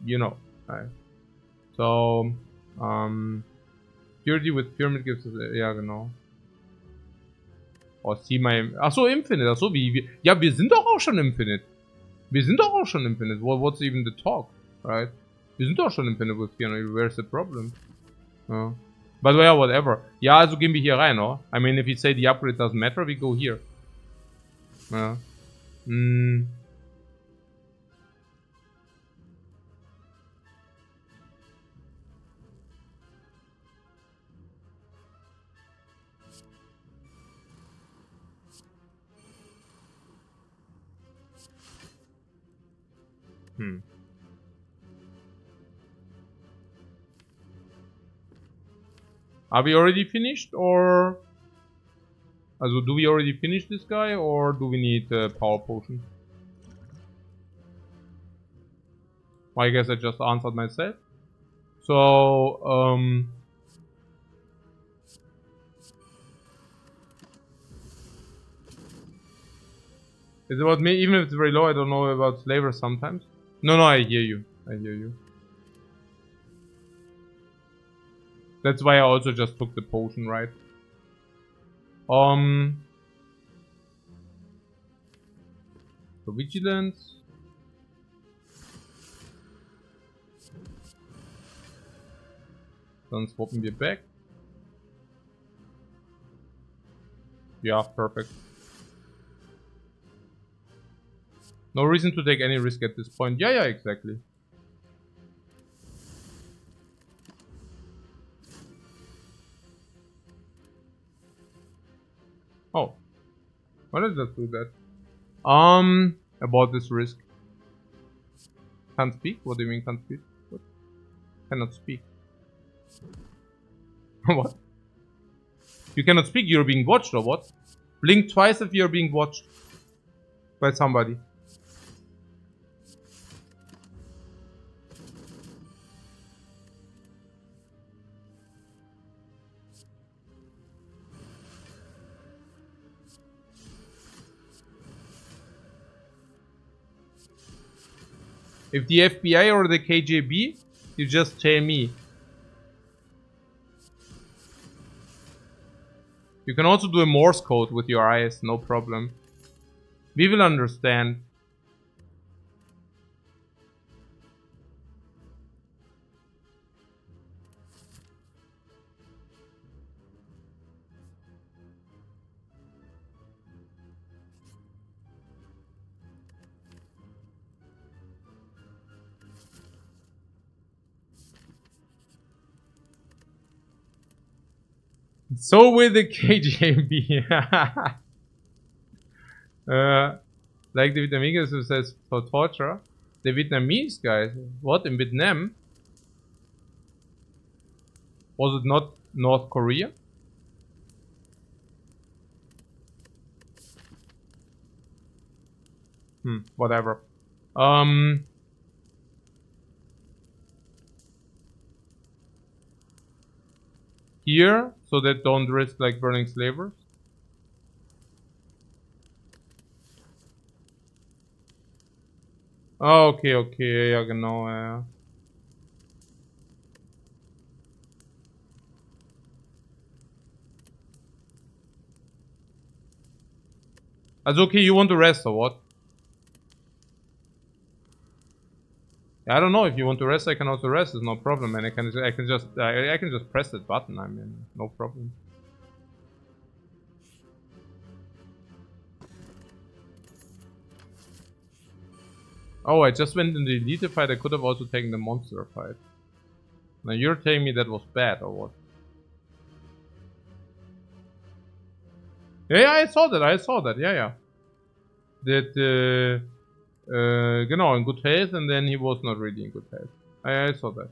You know, right? So, purity with pyramid gives us, ja genau. Oh, see my, achso, Infinite, achso, ja, wir sind doch auch schon Infinite. Wir sind doch auch schon Infinite. What's even the talk, right? Wir sind doch schon Infinite with Pyramid, where's the problem? Oh. But well, whatever. Ja, also gehen wir hier rein, or? I mean, if you say the upgrade doesn't matter, we go here. Ja. Are we already finished, or... Also, do we already finish this guy, or do we need a power potion? Well, I guess I just answered myself. So, it's about me, even if it's very low, I don't know about flavor sometimes. No, I hear you. I hear you. That's why I also just took the potion, right? So vigilance. Dann swappen wir back. Yeah, perfect. No reason to take any risk at this point. Yeah, exactly. Oh. Why did that do that? About this risk. Can't speak? What do you mean can't speak? What? Cannot speak. What? You cannot speak, you're being watched or what? Blink twice if you're being watched. By somebody. If the FBI or the KGB, you just tell me. You can also do a Morse code with your eyes, no problem. We will understand. So will the KGB. Like the Vietnamese who says for torture. The Vietnamese guys. What, in Vietnam? Was it not North Korea? Whatever. Here, so that don't risk like burning slavers. Oh, okay, ja genau, ja. Also okay, you want to rest or what? I don't know, if you want to rest I can also rest, it's no problem, and I can just press that button, I mean, no problem. Oh, I just went in the elite fight, I could have also taken the monster fight. Now you're telling me that was bad or what? Yeah, I saw that, yeah. That, genau, in good health, and then he was not really in good health. I saw that.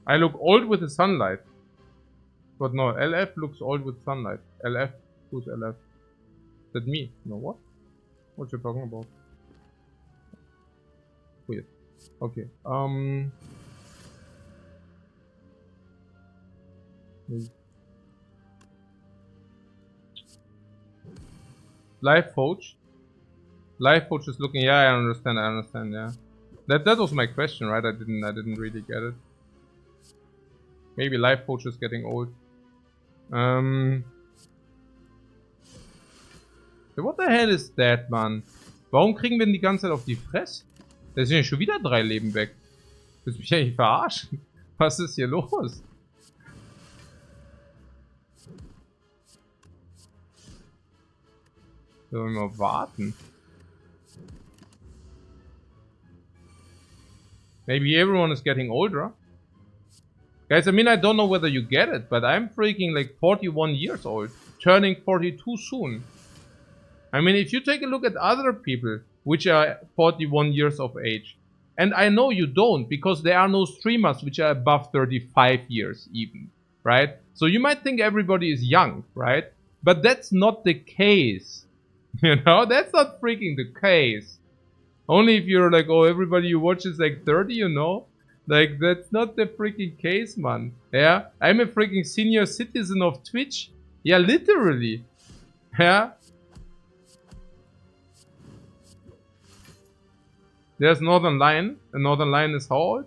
I look old with the sunlight. But no, LF looks old with sunlight. LF? Who's LF? Is that me? No, what? What you talking about? Weird. Okay, Lifecoach. Lifecoach is looking. Yeah, I understand. Yeah, that was my question, right? I didn't really get it. Maybe Lifecoach is getting old. What the hell is that, Mann? Warum kriegen wir denn die ganze Zeit auf die Fresse? Da sind ja schon wieder 3 Leben weg. Willst du mich eigentlich verarschen? Was ist hier los? Sollen wir mal warten? Maybe everyone is getting older. Guys, I mean, I don't know whether you get it, but I'm freaking like 41 years old. Turning 42 soon. I mean, if you take a look at other people which are 41 years of age, and I know you don't, because there are no streamers which are above 35 years even, right? So you might think everybody is young, right? But that's not the case. You know, that's not freaking the case. Only if you're like, oh, everybody you watch is like 30, you know? Like, that's not the freaking case, man. Yeah? I'm a freaking senior citizen of Twitch. Yeah, literally. Yeah? There's Northern Lion. And Northern Lion is how old?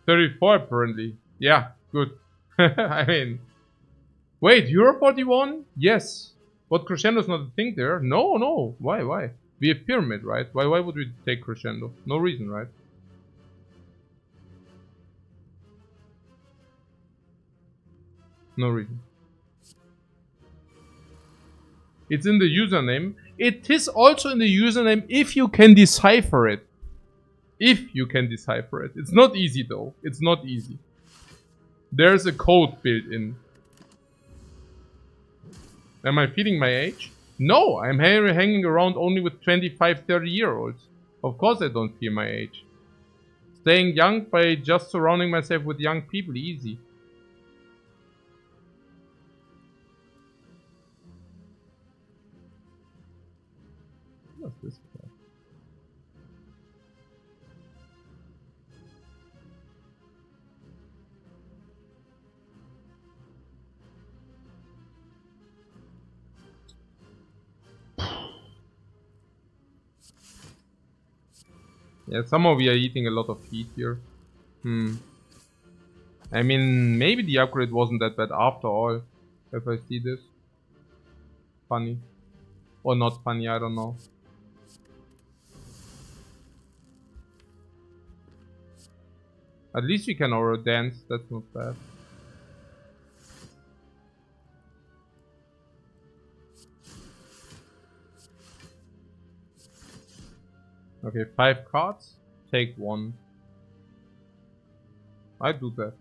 $34 apparently. Yeah, good. I mean... Wait, you're 41? Yes. What, Crescendo's not a thing there? No. Why? We have Pyramid, right? Why would we take Crescendo? No reason, right? No reason. It's in the username. It is also in the username if you can decipher it. If you can decipher it. It's not easy though. It's not easy. There's a code built in. Am I feeling my age? No, I'm hanging around only with 25, 30-year-olds. Of course I don't feel my age. Staying young by just surrounding myself with young people, easy. What's this? Yeah, somehow we are eating a lot of heat here. I mean, maybe the upgrade wasn't that bad after all. If I see this. Funny. Or not funny, I don't know. At least we can aura dance, that's not bad. Okay, 5 cards, take 1. I do that.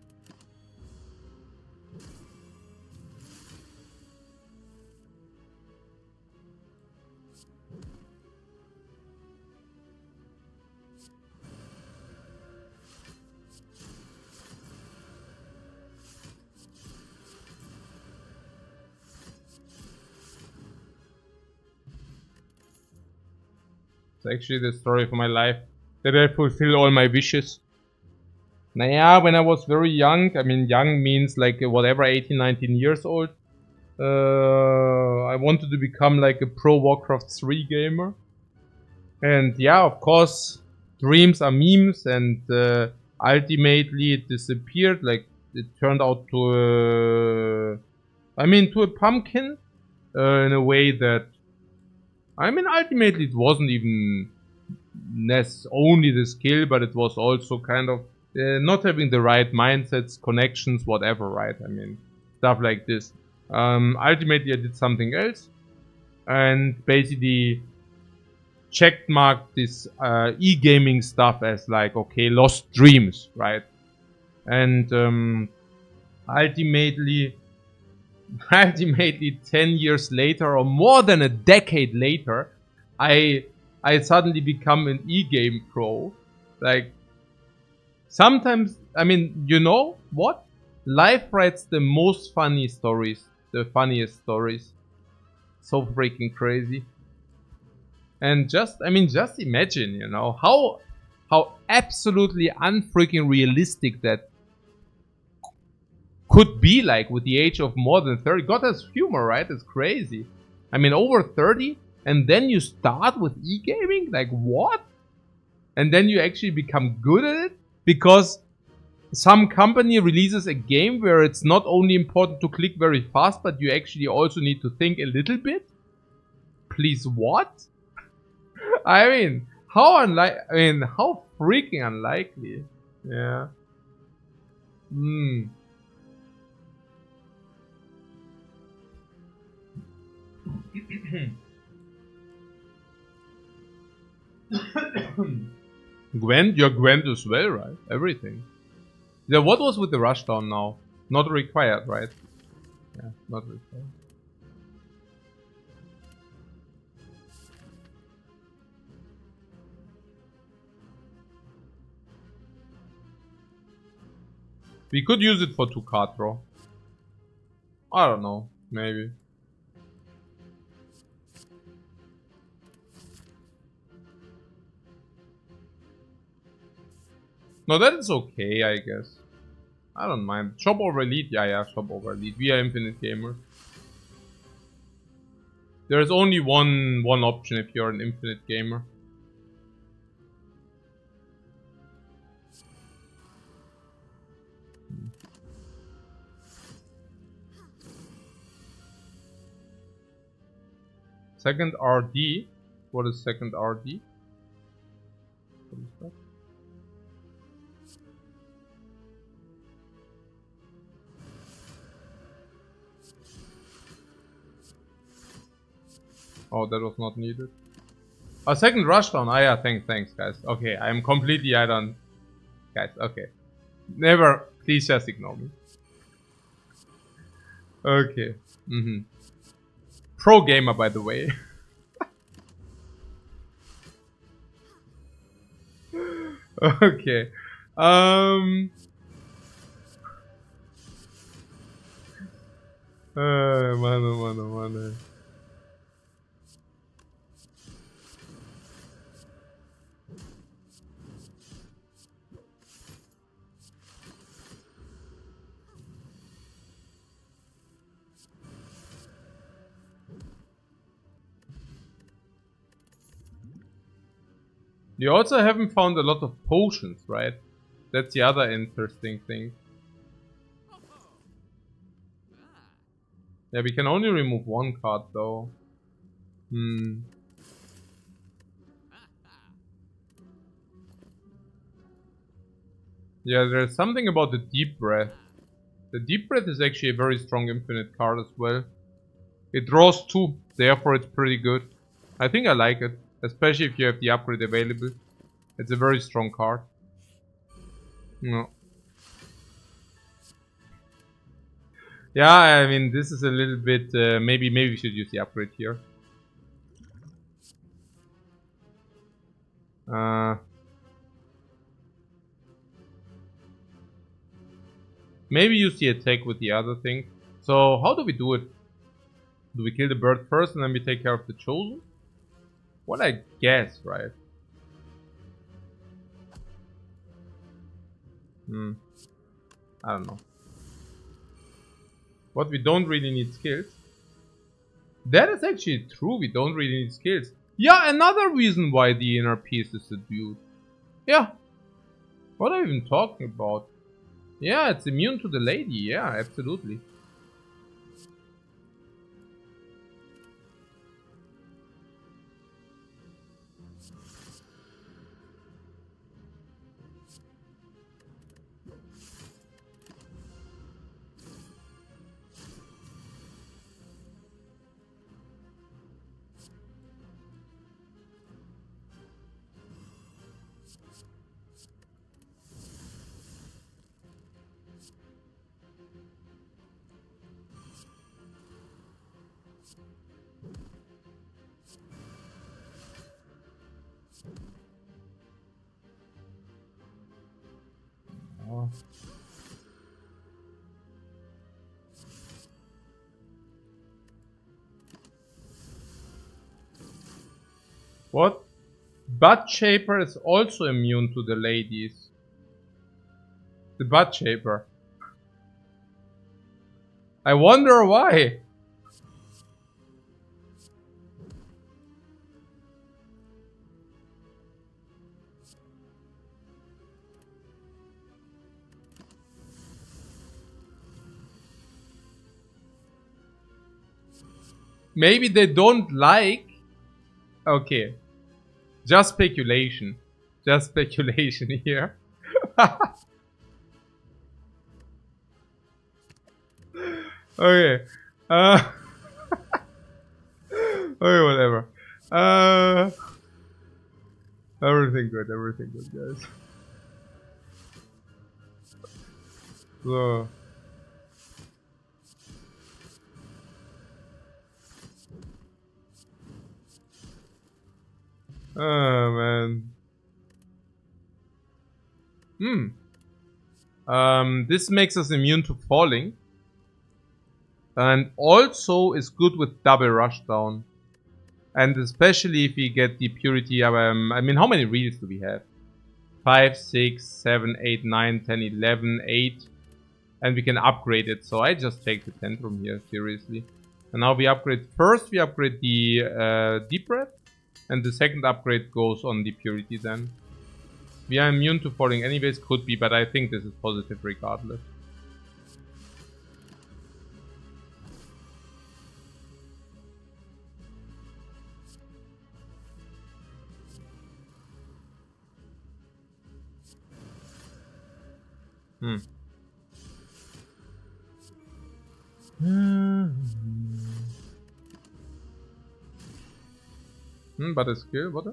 It's actually the story of my life, that I fulfill all my wishes. Naja, when I was very young, I mean young means like whatever, 18, 19 years old. I wanted to become like a pro Warcraft 3 gamer. And yeah, of course, dreams are memes, and ultimately it disappeared. Like, it turned out to to a pumpkin in a way that, I mean, ultimately it wasn't even only the skill, but it was also kind of not having the right mindsets, connections, whatever, right? I mean, stuff like this. Ultimately I did something else, and basically checkmarked this e-gaming stuff as like, okay, lost dreams, right? And ultimately 10 years later, or more than a decade later, I suddenly become an e-game pro. Like, sometimes, I mean, you know what? Life writes the most funny stories, the funniest stories. So freaking crazy. And just, I mean, just imagine, you know, how absolutely unfreaking realistic that could be like with the age of more than 30. God has humor, right? It's crazy. I mean, over 30, and then you start with e-gaming? Like, what? And then you actually become good at it? Because some company releases a game where it's not only important to click very fast, but you actually also need to think a little bit? Please, what? I mean, how freaking unlikely. Yeah. Hmm. Gwent? You're Gwent as well, right? Everything. Yeah, what was with the rushdown now? Not required, right? Yeah, not required. We could use it for 2 card draw. I don't know, maybe. No, that is okay, I guess. I don't mind. Shop over elite, yeah, shop over elite. We are infinite gamers. There's only one option if you're an infinite gamer. Second RD? What is second RD? What is that? Oh, that was not needed. A second rushdown. Ah, yeah, thanks, guys. Okay, I'm completely I don't. Guys, okay. Never. Please just ignore me. Okay. Pro gamer, by the way. Okay. Mano. You also haven't found a lot of potions, right? That's the other interesting thing. Yeah, we can only remove 1 card though. Yeah, there's something about the deep breath. The deep breath is actually a very strong infinite card as well. It draws 2, therefore it's pretty good. I think I like it, especially if you have the upgrade available. It's a very strong card. No. Yeah, I mean, this is a little bit, maybe we should use the upgrade here. Maybe use the attack with the other thing. So, how do we do it? Do we kill the bird first and then we take care of the chosen? What I guess, right? I don't know. What, we don't really need skills? That is actually true, we don't really need skills. Yeah, another reason why the inner piece is a dude. Yeah. What are we even talking about? Yeah, it's immune to the lady, yeah, absolutely. Oh. What? Butt Shaper is also immune to the ladies. The Butt Shaper. I wonder why. Maybe they don't like... Okay. Just speculation. Just speculation here. Okay. Okay, whatever. Everything good, guys. So... Oh, man. This makes us immune to falling. And also is good with double rushdown. And especially if we get the purity, I mean, how many reels do we have? 5, 6, 7, 8, 9, 10, 11, 8. And we can upgrade it. So I just take the tantrum here, seriously. And now we upgrade. First, we upgrade the deep breath. And the second upgrade goes on the purity then. We are immune to falling anyways, could be, but I think this is positive regardless. But a skill, what?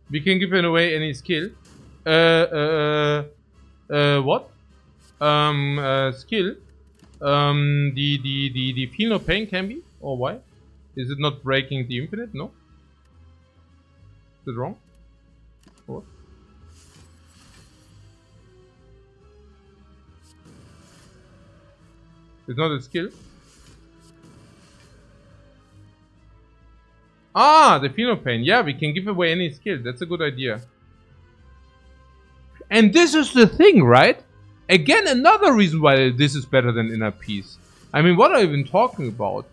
We can give away any skill. What? Skill. The feel no pain can be? Or why? Is it not breaking the infinite? No? Is it wrong? What? It's not a skill? Ah, the feel no pain. Yeah, we can give away any skill. That's a good idea. And this is the thing, right? Again, another reason why this is better than Inner Peace. I mean, what are you even talking about?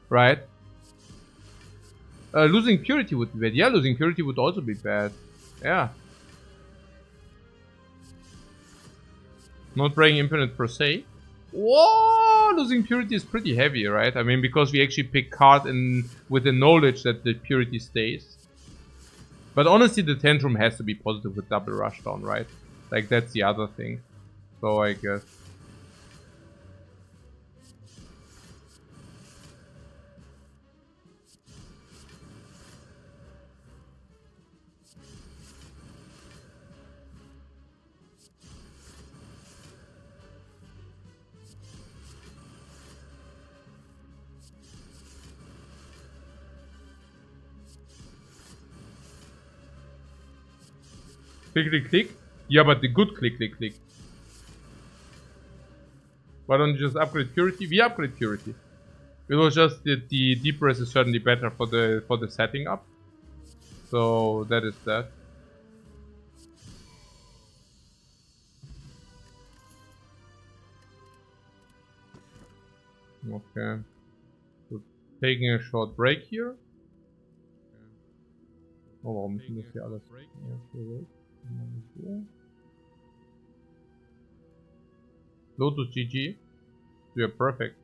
Right? Losing Purity would be bad. Yeah, losing Purity would also be bad. Yeah. Not breaking Infinite per se. Whoa! Losing Purity is pretty heavy, right? I mean, because we actually pick card in with the knowledge that the Purity stays. But honestly, the Tantrum has to be positive with double rushdown, right? Like, that's the other thing. So, I guess. Click, click, click. Yeah, but the good click, click, click. Why don't you just upgrade Purity? We upgrade Purity. It was just that the deep breath is certainly better for the setting up. So that is that. Okay. So taking a short break here. Oh, warum müssen das hier alles? Lotus GG. You're perfect.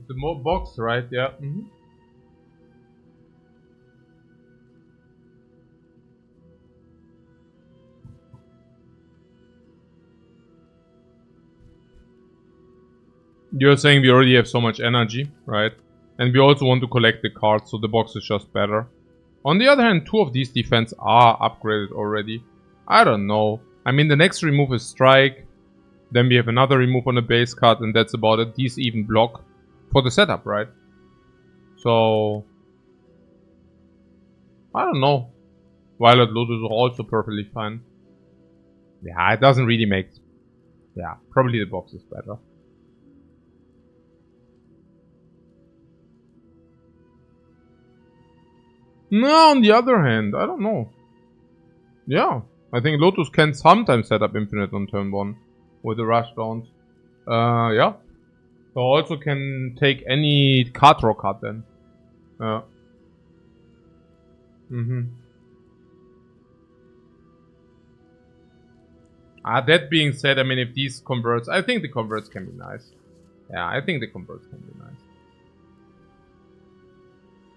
The box, right? Yeah. You're saying we already have so much energy, right? And we also want to collect the cards, so the box is just better. On the other hand, 2 of these defense are upgraded already. I don't know. I mean, the next remove is Strike. Then we have another remove on the base card, and that's about it. These even block for the setup, right? So, I don't know. Violet Lotus is also perfectly fine. Yeah, it doesn't really make... Yeah, probably the box is better. No, on the other hand, I don't know. Yeah, I think Lotus can sometimes set up Infinite on turn 1 with the rush downs. Yeah. So also can take any card draw card then. Yeah. That being said, I mean, if these converts, I think the converts can be nice. Yeah, I think the converts can be nice.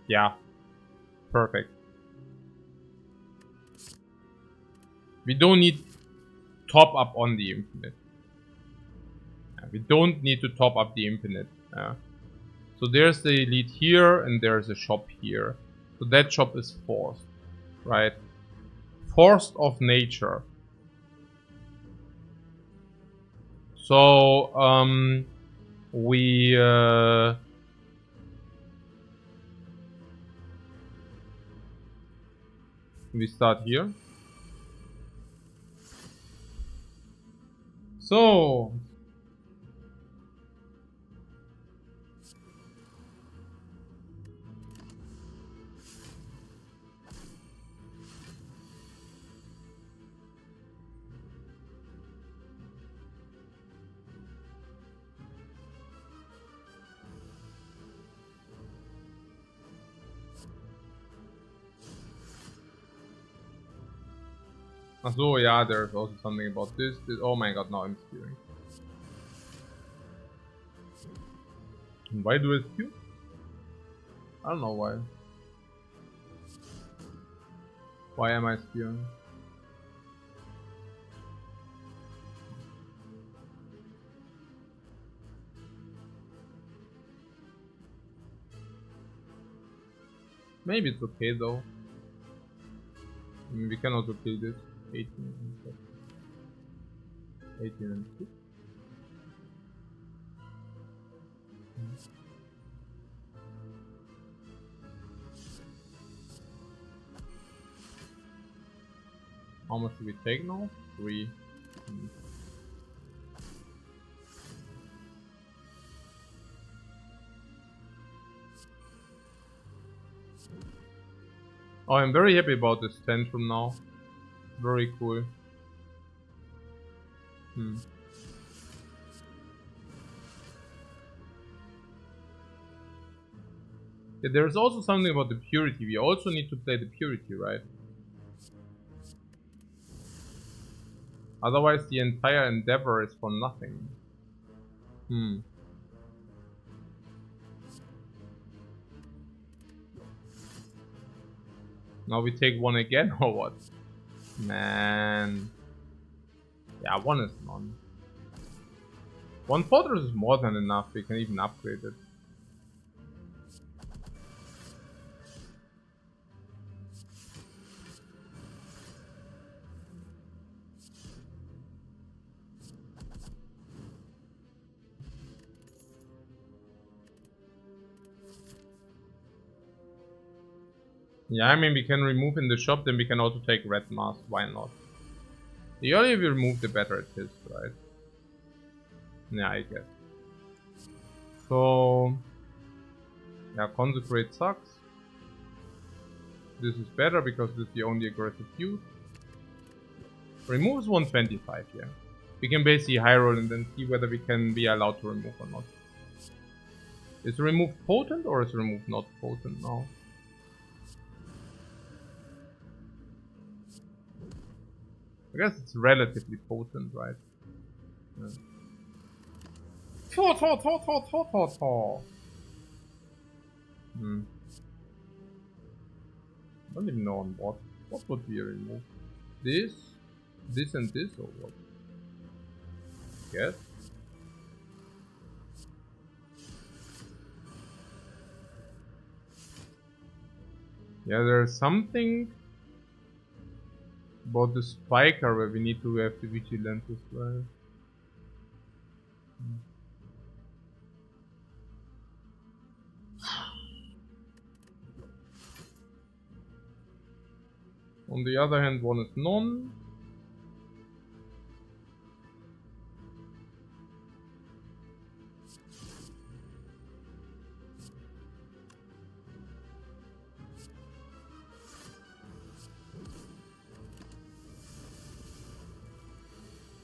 Yeah. Perfect. We don't need top up on the Infinite. Yeah, we don't need to top up the Infinite. Yeah. So there's the elite here, and there's a shop here. So that shop is forced, right? Forced of nature. So, we start here. So, so yeah, there's also something about this. Oh my god, now I'm spewing. Why do I spew? I don't know why. Why am I spewing? Maybe it's okay though. I mean, we can also kill this. 18 and 18 and 2. How much do we take now? 3. Oh, I'm very happy about this tantrum now. Very cool. Yeah, there's also something about the purity. We also need to play the purity, right? Otherwise the entire endeavor is for nothing. Now we take 1 again or what? Man. Yeah, 1 is none. 1 fortress is more than enough. We can even upgrade it. Yeah, I mean, we can remove in the shop, then we can also take red mask. Why not? The earlier we remove, the better it is, right? Yeah, I guess. So, yeah, consecrate sucks. This is better because this is the only aggressive use. Removes 125 here. We can basically high roll and then see whether we can be allowed to remove or not. Is remove potent or is remove not potent now? I guess it's relatively potent, right? Yeah. Hmm. I don't even know on what. What would we remove? This, this and this or what? Yes. Yeah, there's something about the spiker where we need to have the vigilance as well. On the other hand, one is none.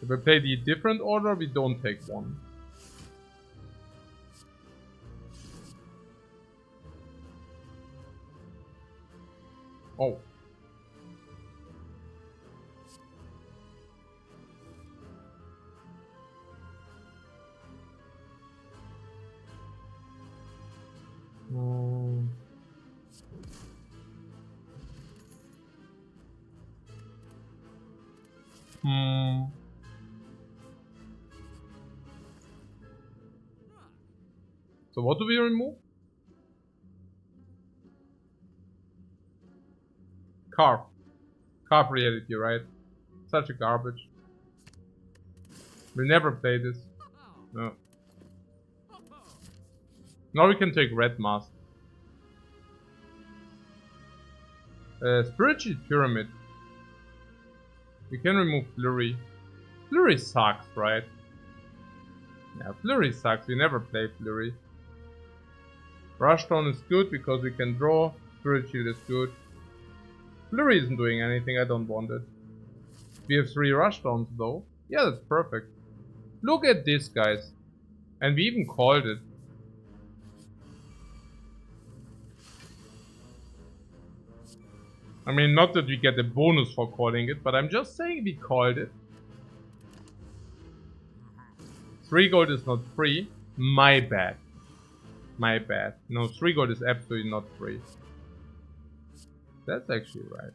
If I play the different order, we don't take one. Oh. Hmm. So what do we remove? Carve. Carve reality, right? Such a garbage. We'll never play this. No. Now we can take red mask. Spiritual pyramid. We can remove flurry. Flurry sucks, right? Yeah, flurry sucks. We never play flurry. Rushdown is good because we can draw. Spiritual is good. Flurry isn't doing anything. I don't want it. We have 3 rushdowns though. Yeah, that's perfect. Look at this, guys. And we even called it. I mean, not that we get a bonus for calling it, but I'm just saying we called it. 3 gold is not free. My bad. My bad. No, 3 gold is absolutely not free. That's actually right.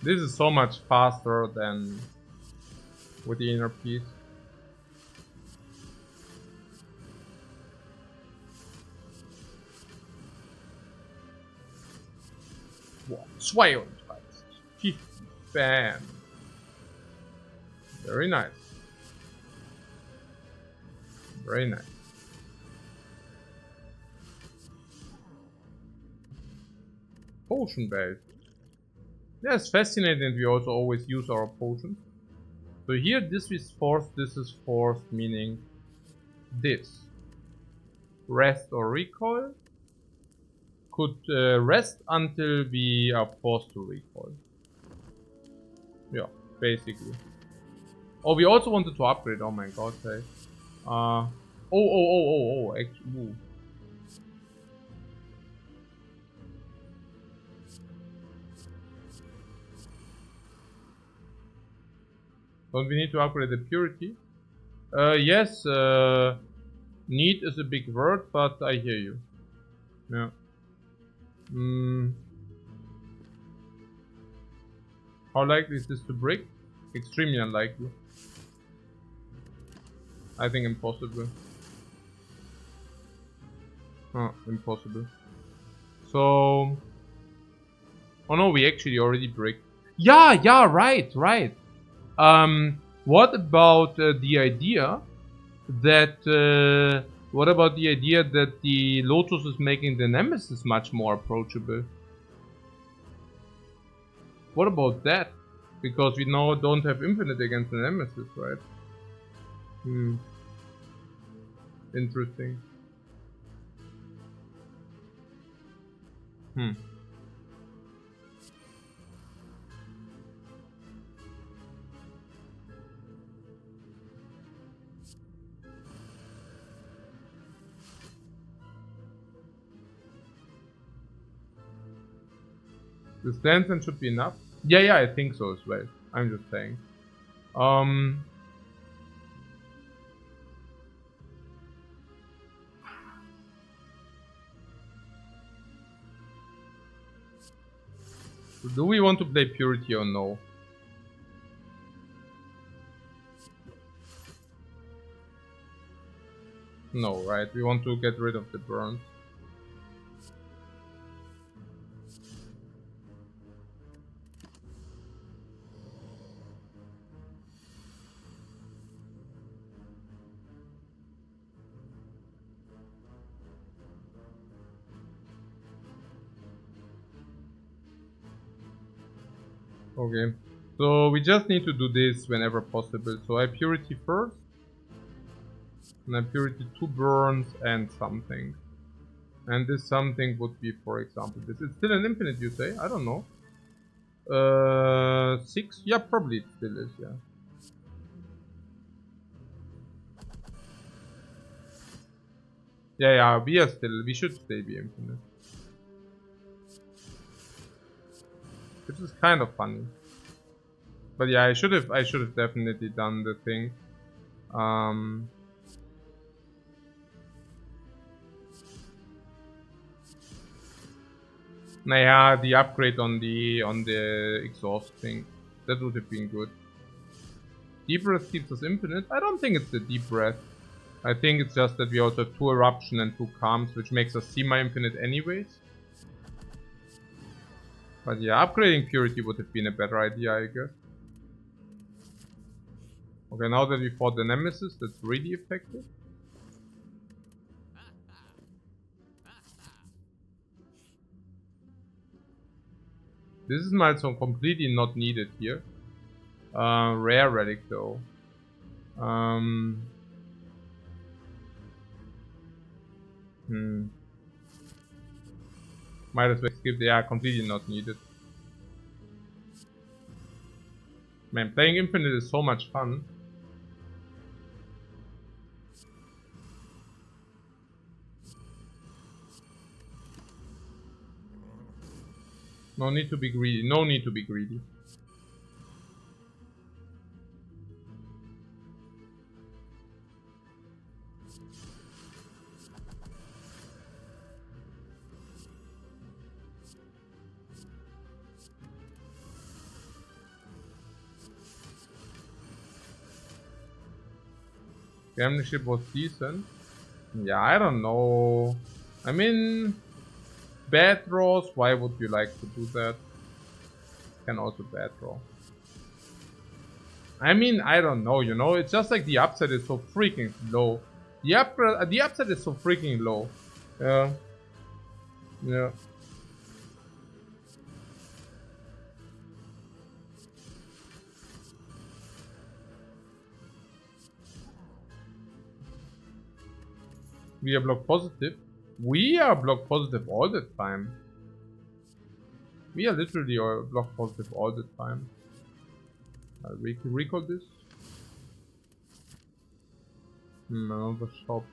This is so much faster than with the inner piece. Wow. 50. Bam. Very nice. Very nice. Potion belt. Yeah, it's fascinating. We also always use our potions. So here this is forced, meaning this. Rest or recoil. Could rest until we are forced to recoil. Yeah, basically. Oh, we also wanted to upgrade. Oh my god, hey. Actually, ooh. Don't we need to upgrade the purity? Yes, need is a big word, but I hear you. Yeah. How likely is this to break? Extremely unlikely. I think impossible. Impossible. So... Oh no, we actually already break. Yeah, right. What about the idea that... what about the idea that the Lotus is making the Nemesis much more approachable? What about that? Because we now don't have infinite against the Nemesis, right? Interesting. This dancing should be enough. Yeah, I think so as well. I'm just saying. Do we want to play Purity or no? No, right? We want to get rid of the burns. Okay, so we just need to do this whenever possible. So I Purity first. And I Purity 2 burns and something. And this something would be, for example, this. It's still an infinite, you say? I don't know. 6? Yeah, probably it still is, yeah. Yeah, we should stay be infinite. Which is kind of funny. But yeah, I should have definitely done the thing. Naja, the upgrade on the exhaust thing. That would have been good. Deep breath keeps us infinite. I don't think it's the deep breath. I think it's just that we also have 2 eruption and 2 calms, which makes us semi-infinite anyways. But yeah, upgrading purity would have been a better idea, I guess. Okay, now that we fought the Nemesis, that's really effective. This is milestone completely not needed here. Rare relic though. Might as well skip. They are completely not needed. Man, playing Infinite is so much fun. No need to be greedy. No need to be greedy. Championship was decent. Yeah, I don't know. I mean, bad draws. Why would you like to do that? Can also bad draw. I mean, I don't know. You know, it's just like the upside is so freaking low. The upside is so freaking low. Yeah. We are block positive. We are block positive all the time. We are literally block positive all the time. I'll recall this. Another shop.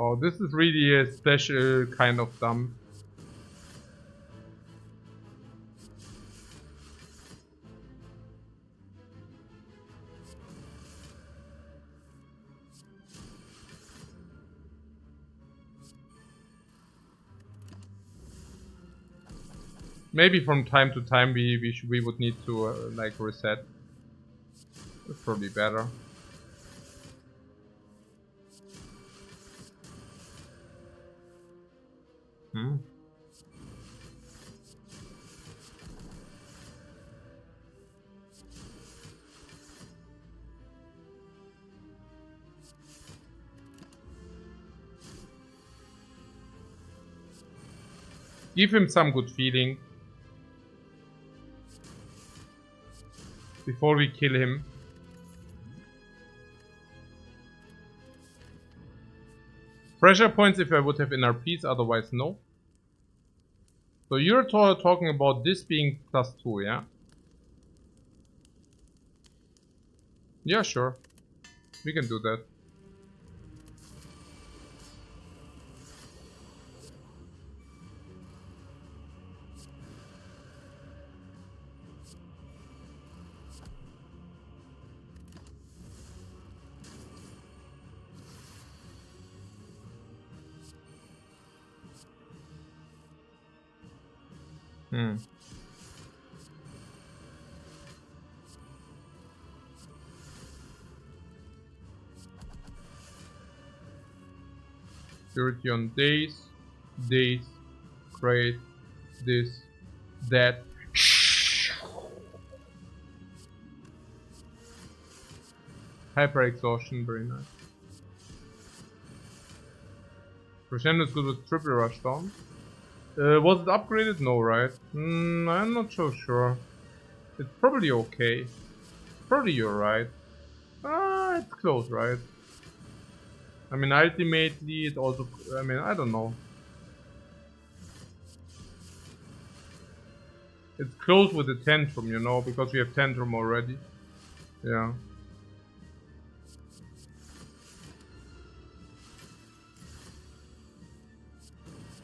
Oh, this is really a special kind of dump. Maybe from time to time we would need to like reset. That's probably better. Give him some good feeling. Before we kill him. Pressure points if I would have NRPs, otherwise no. So you're talking about this being +2, yeah? Yeah, sure. We can do that. Purity on days, great, this, that. Hyper exhaustion, very nice. Crescendo is good with triple rush down. Was it upgraded? No, right? I'm not so sure. It's probably okay. Probably you're right. It's close, right? I mean, ultimately, it also... I mean, I don't know. It's close with the Tantrum, you know, because we have Tantrum already. Yeah.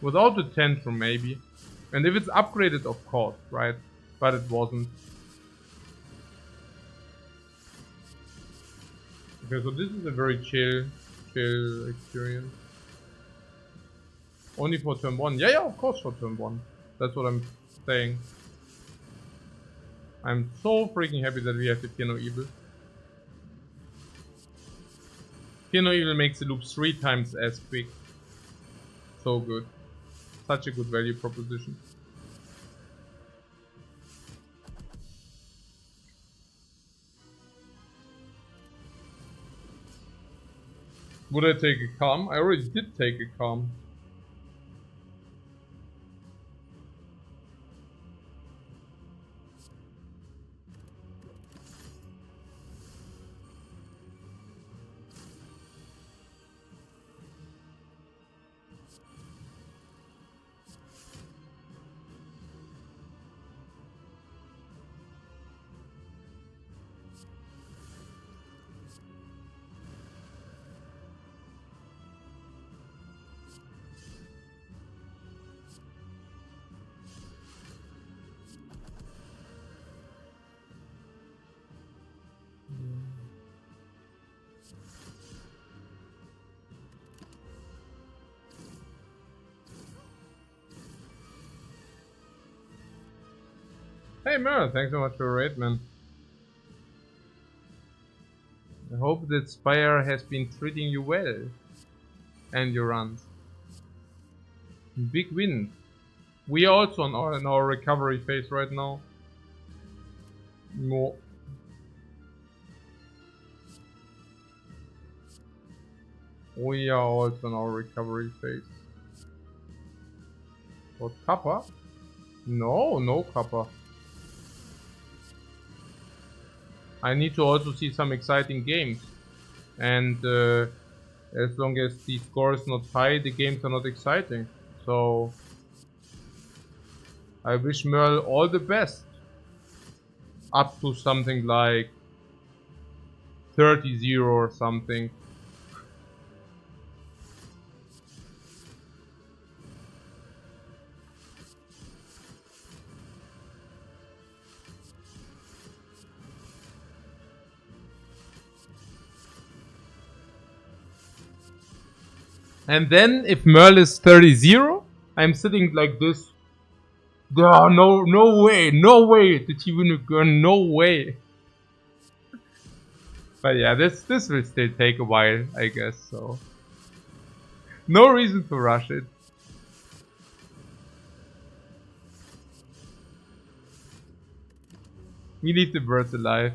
Without the Tantrum, maybe. And if it's upgraded, of course, right? But it wasn't. Okay, so this is a very chill experience. Only for turn 1. Yeah, of course for turn 1. That's what I'm saying. I'm so freaking happy that we have the Piano Evil. Piano Evil makes the loop 3 times as quick. So good. Such a good value proposition. Would I take a calm? I already did take a calm. Hey Merle, thanks so much for the raid, man. I hope that Spire has been treating you well. And your runs. Big win. We are also in our recovery phase right now. More. We are also in our recovery phase. What, Kappa? No Kappa. I need to also see some exciting games. And as long as the score is not high, the games are not exciting. So I wish Merle all the best. Up to something like 30-0 or something. And then if Merle is 30-0, I'm sitting like this. Oh, no way did he win again, no way. But yeah, this will still take a while, I guess, so. No reason to rush it. We leave the birds alive.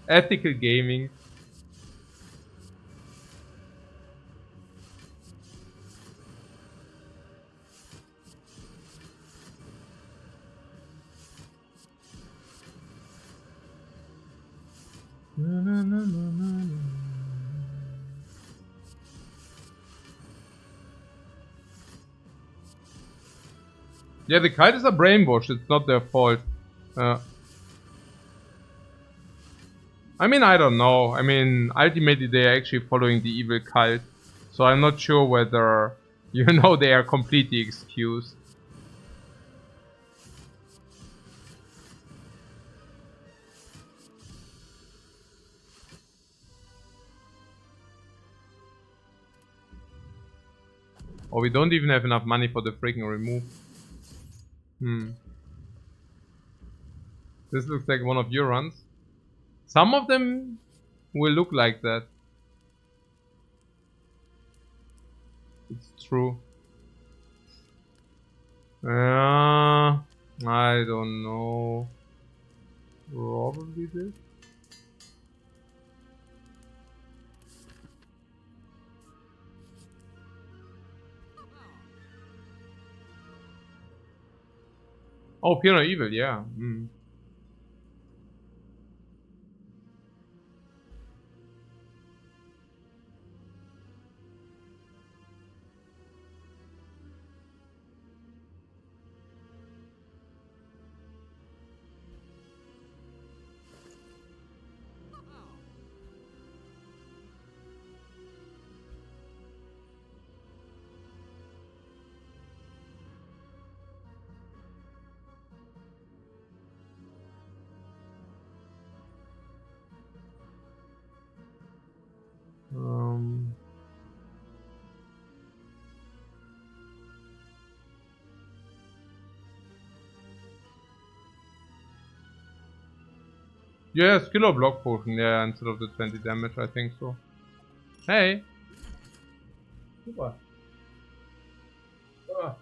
Ethical gaming. Yeah, the kite is a brainwash. It's not their fault. I mean, I don't know. I mean, ultimately they are actually following the evil cult. So I'm not sure whether, you know, they are completely excused. Or we don't even have enough money for the freaking remove. This looks like one of your runs. Some of them will look like that. It's true. I don't know. Probably this. Oh, Piano Evil, yeah. Yeah, skill or block potion, yeah, instead of the 20 damage, I think so. Hey! Super. Ah.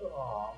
Oh.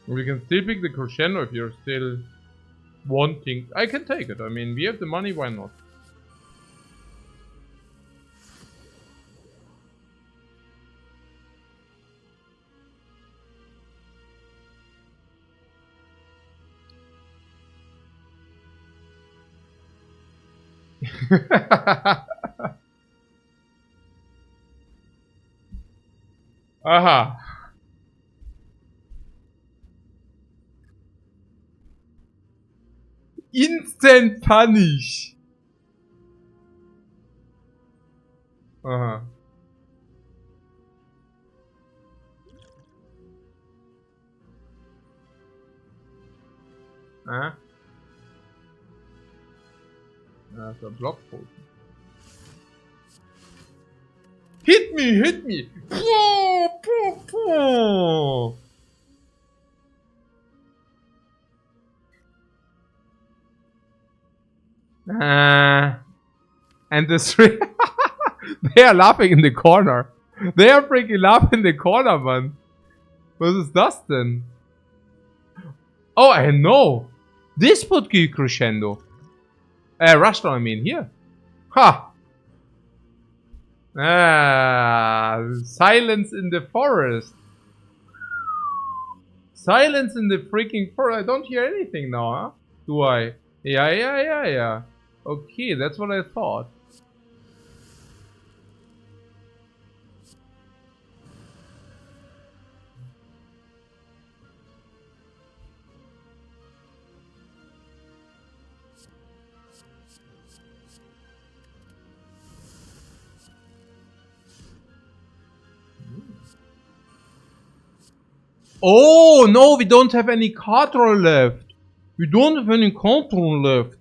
We can still pick the crescendo if you're still wanting. I can take it. I mean, we have the money, why not? Aha. Instant punish. Aha. That's a block potion. Hit me, hit me! Pooh, pooh, pooh. And the three they are laughing in the corner. They are freaking laughing in the corner, man. Was ist das denn? Oh, I know. This would give crescendo. Restaurant, I mean, here. Ha! Silence in the forest. Silence in the freaking forest. I don't hear anything now, huh? Do I? Yeah. Okay, that's what I thought. Oh, no, we don't have any card roll left. We don't have any card roll left.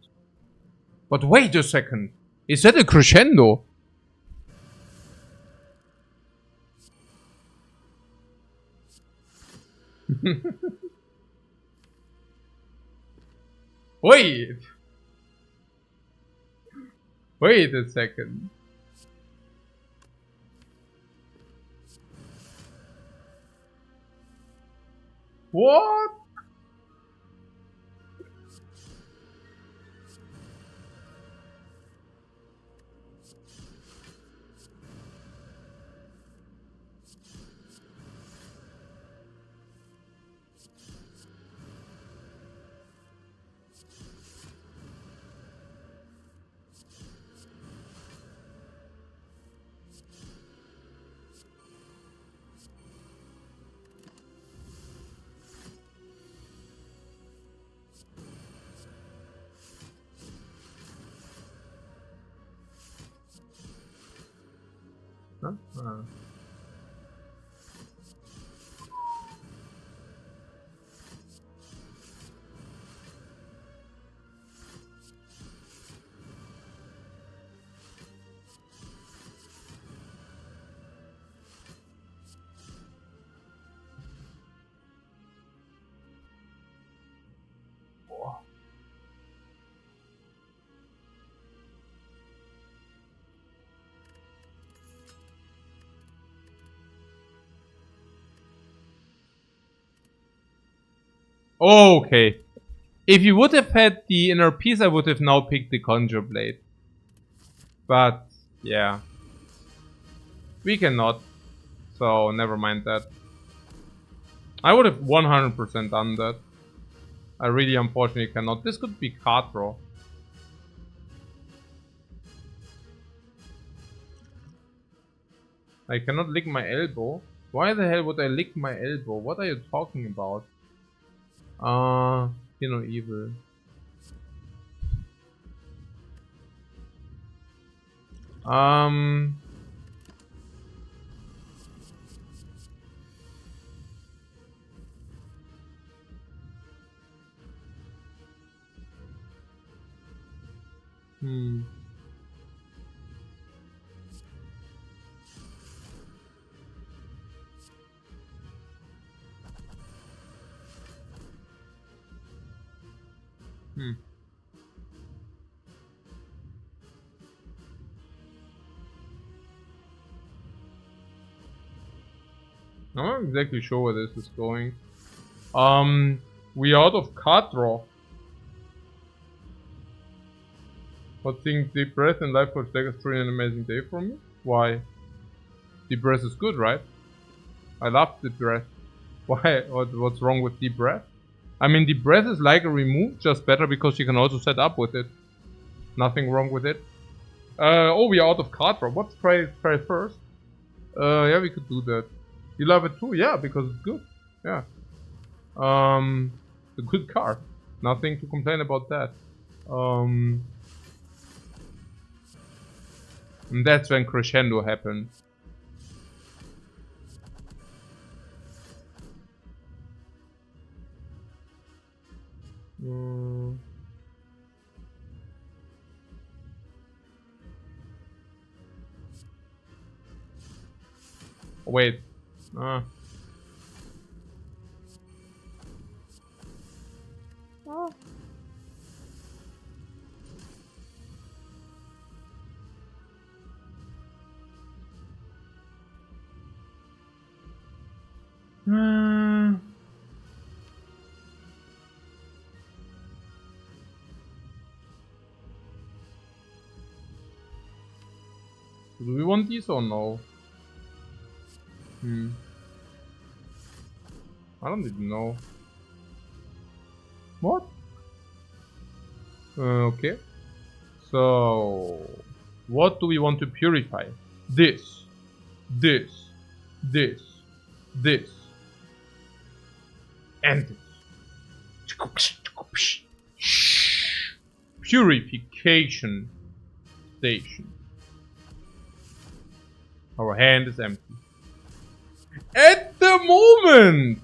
But wait a second. Is that a crescendo? Wait. Wait a second. What? Huh? Okay. If you would have had the inner piece, I would have now picked the Conjure Blade. But, yeah. We cannot. So, never mind that. I would have 100% done that. I really unfortunately cannot. This could be card draw. I cannot lick my elbow. Why the hell would I lick my elbow? What are you talking about? You know, evil. I'm not exactly sure where this is going. We out of card draw. But think Deep Breath and Lifecoach deck is truly an amazing day for me. Why? Deep Breath is good, right? I love Deep Breath. Why? What's wrong with Deep Breath? I mean, Deep Breath is like a remove, just better because you can also set up with it. Nothing wrong with it. Oh, we are out of card draw. Let's try first. Yeah, we could do that. You love it too? Yeah, because it's good. Yeah. It's a good card. Nothing to complain about that. And that's when crescendo happened. Wait. Oh. Do we want these or no? I don't even know. What? Okay. So, what do we want to purify? This, and this. Purification station. Our hand is empty. At the moment!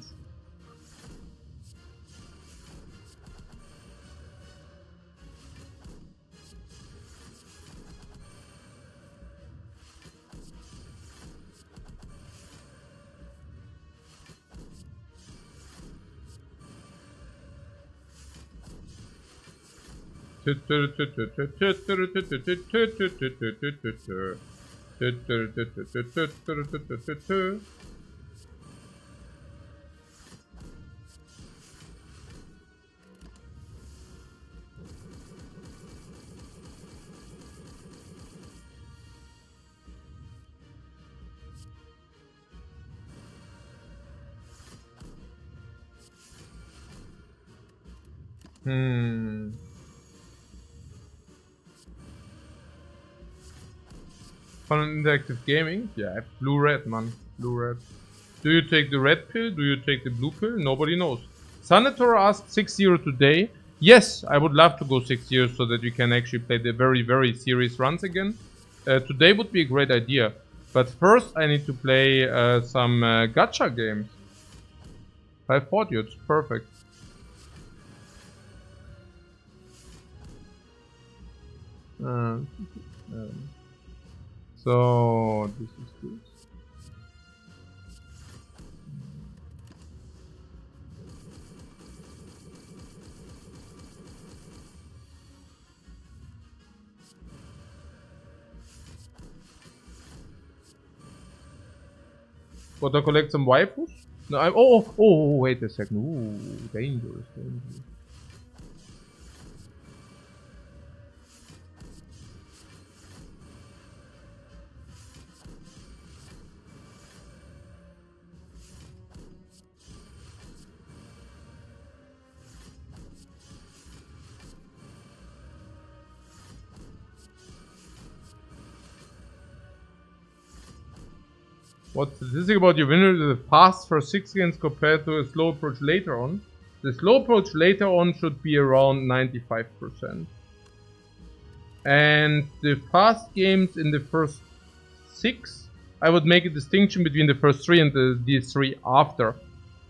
Fun interactive gaming? Yeah, blue-red, man. Blue-red. Do you take the red pill? Do you take the blue pill? Nobody knows. Sanator asked 6-0 today. Yes, I would love to go 6-0 so that you can actually play the very, very serious runs again. Today would be a great idea. But first I need to play some gacha games. I thought you, it's perfect. So this is good. Got to collect some waifus? No, oh, wait a second. Ooh, dangerous. What's the statistic about your winner is fast for 6 games compared to a slow approach later on? The slow approach later on should be around 95%. And the fast games in the first 6, I would make a distinction between the first 3 and these 3 after.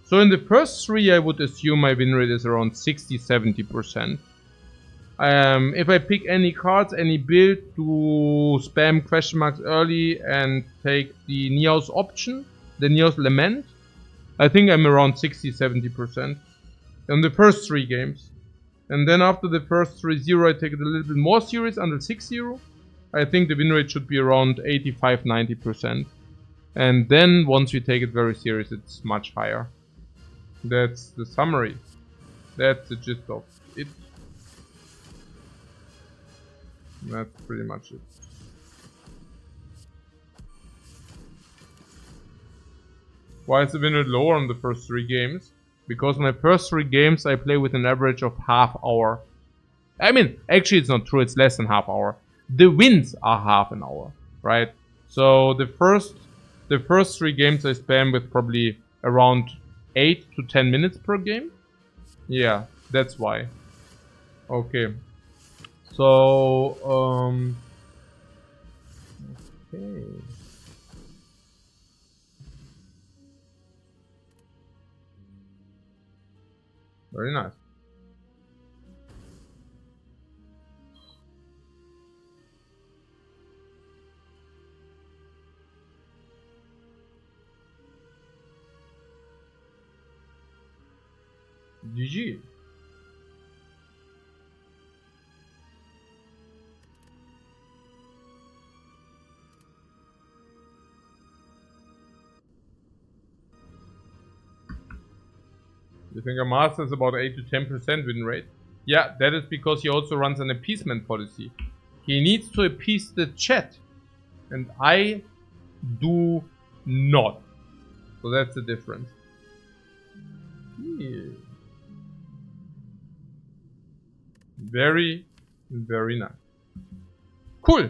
So in the first 3 I would assume my win rate is around 60-70%. If I pick any cards, any build to spam question marks early and take the Neos option, the Neos Lament, I think I'm around 60-70% in the first 3 games. And then after the first 3-0 I take it a little bit more serious until 6-0. I think the win rate should be around 85-90%. And then once we take it very serious it's much higher. That's the summary. That's the gist of it. That's pretty much it. Why is the win rate lower on the first 3 games? Because my first 3 games I play with an average of half hour. I mean, actually it's not true, it's less than half hour. The wins are half an hour, right? So the first 3 games I spam with probably around 8 to 10 minutes per game. Yeah, that's why. Okay. So, okay. Very nice. GG. You think a master is about 8 to 10% win rate? Yeah, that is because he also runs an appeasement policy. He needs to appease the chat. And I do not. So that's the difference. Yeah. Very, very nice. Cool.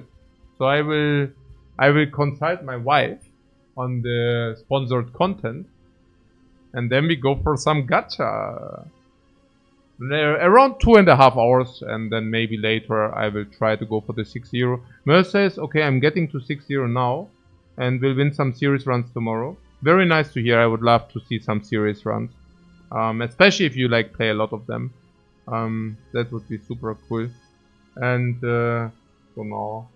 So I will consult my wife on the sponsored content. And then we go for some gacha. Around 2.5 hours, and then maybe later I will try to go for the 6-0. Mer says, okay, I'm getting to 6-0 now, and we'll win some series runs tomorrow. Very nice to hear. I would love to see some series runs, especially if you like play a lot of them. That would be super cool. And so now,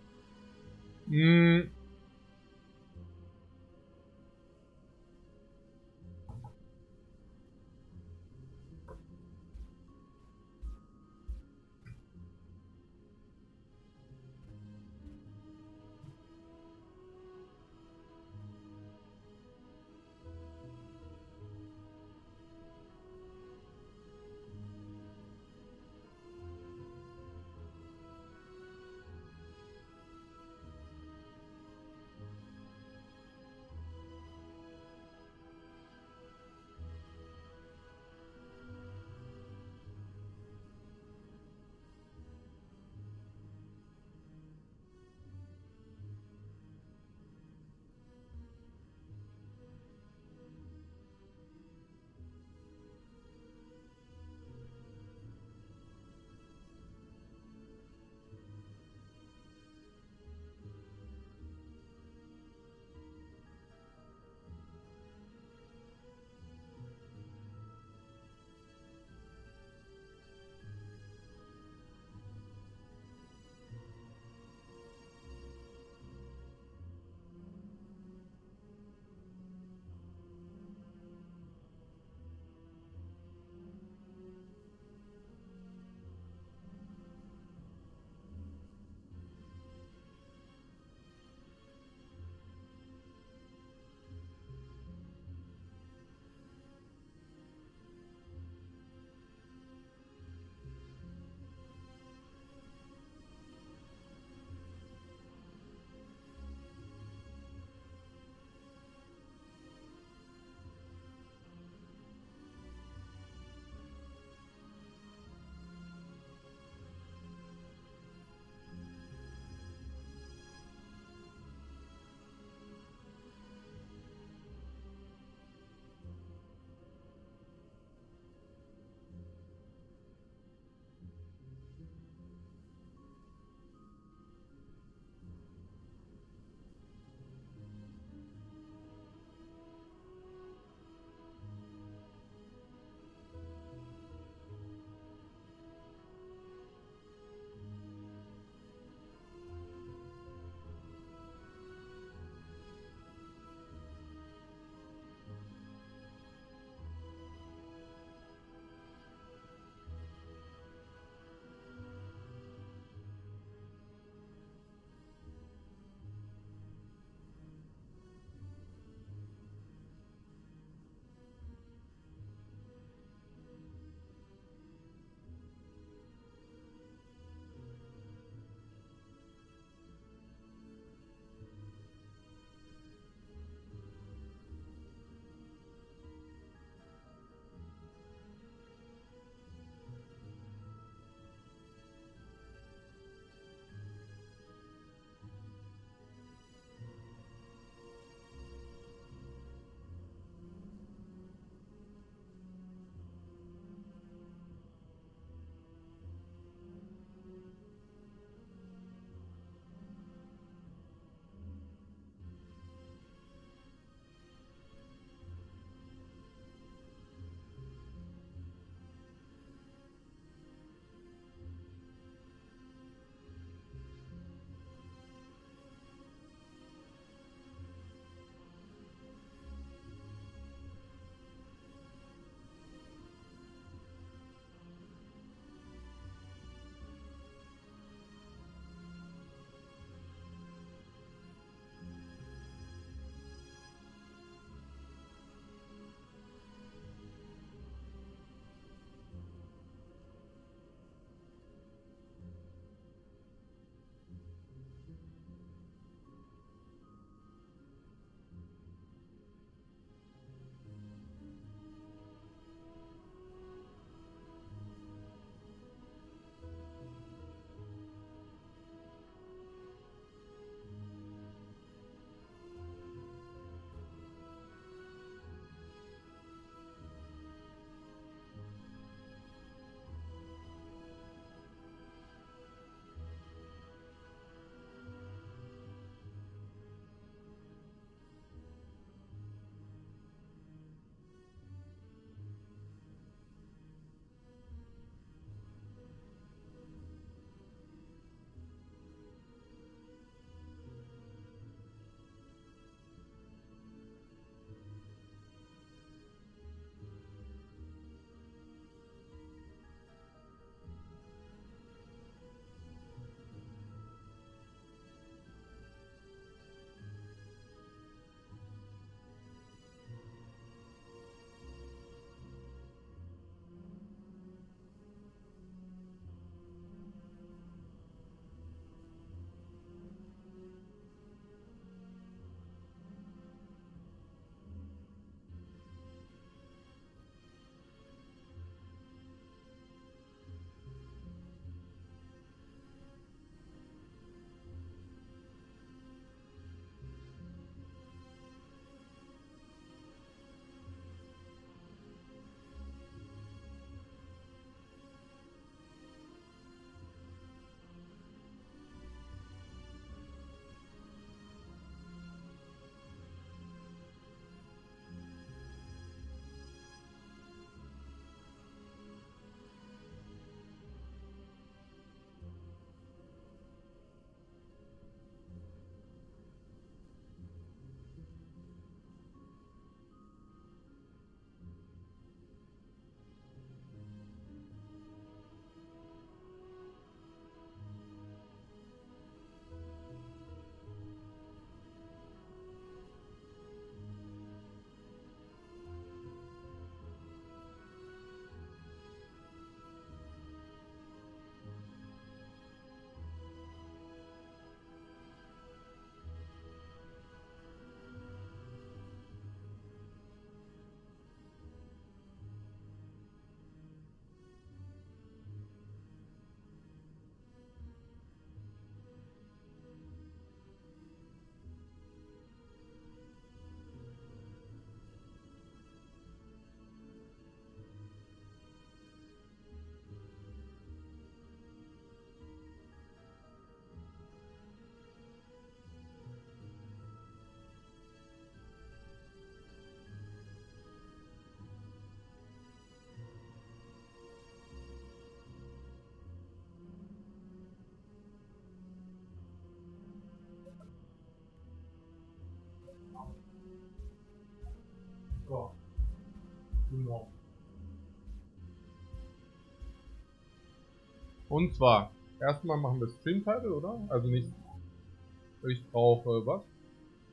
So, genau. Und zwar, erstmal machen wir Stream-Title, oder? Also nicht. Ich brauche was?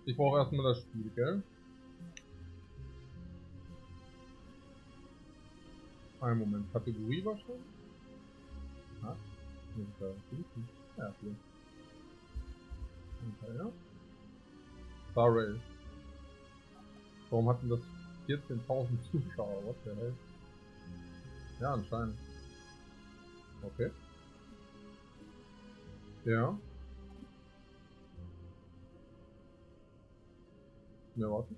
Ich brauche erstmal das Spiel, gell? Einen Moment, Kategorie wahrscheinlich? Ah, ja, hier. Okay, ja. Star Rail. Warum hatten das 14.000 Zuschauer? What the hell? Ja, anscheinend. Okay. Ja. Ja, warte.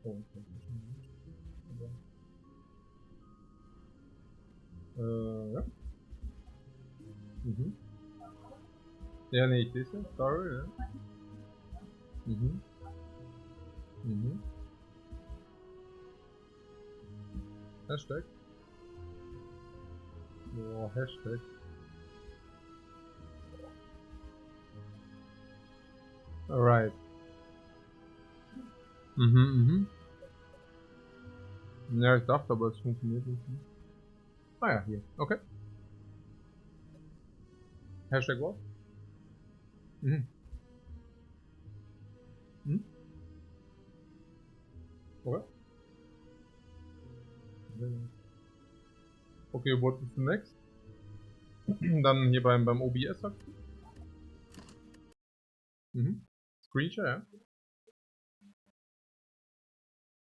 Oh, okay. Ja. Mhm. Ja, nee, ich sehe es. Star Rail, ja. Mhm. Mhm. Hashtag. Oh, Hashtag. Alright. Mhm, mhm. Ja, ich dachte, aber es funktioniert nicht. Ah ja, hier. Okay. Hashtag was? Mhm. Mhm. Okay. Okay, what is the next? Dann hier beim OBS sagst du? Mhm. Screenshare,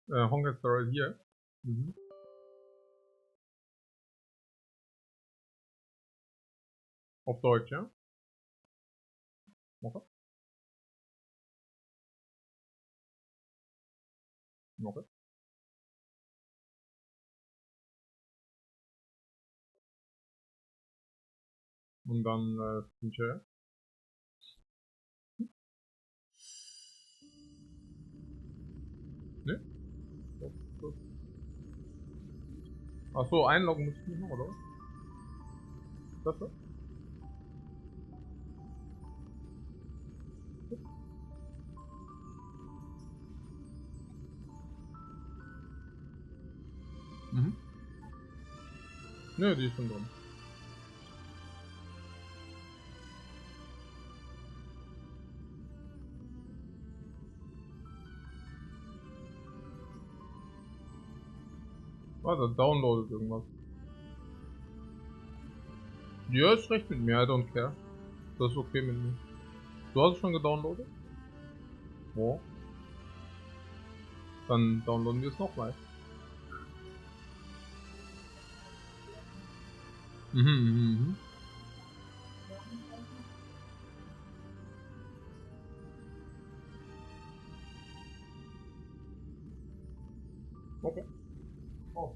ja. Honkai Star Rail hier. Mhm. Auf Deutsch, ja. Okay. Okay. Und dann Screenshare. Ne? Achso, einloggen muss ich nicht noch, oder? Das so? Mhm. Ne, die ist schon drin. Warte, downloadet irgendwas. Ja, ist recht mit mir, I don't care. Das ist okay mit mir. Du hast es schon gedownloadet? Ja. Dann downloaden wir es nochmal. Mhm, mhm, mhm. Okay. Oh,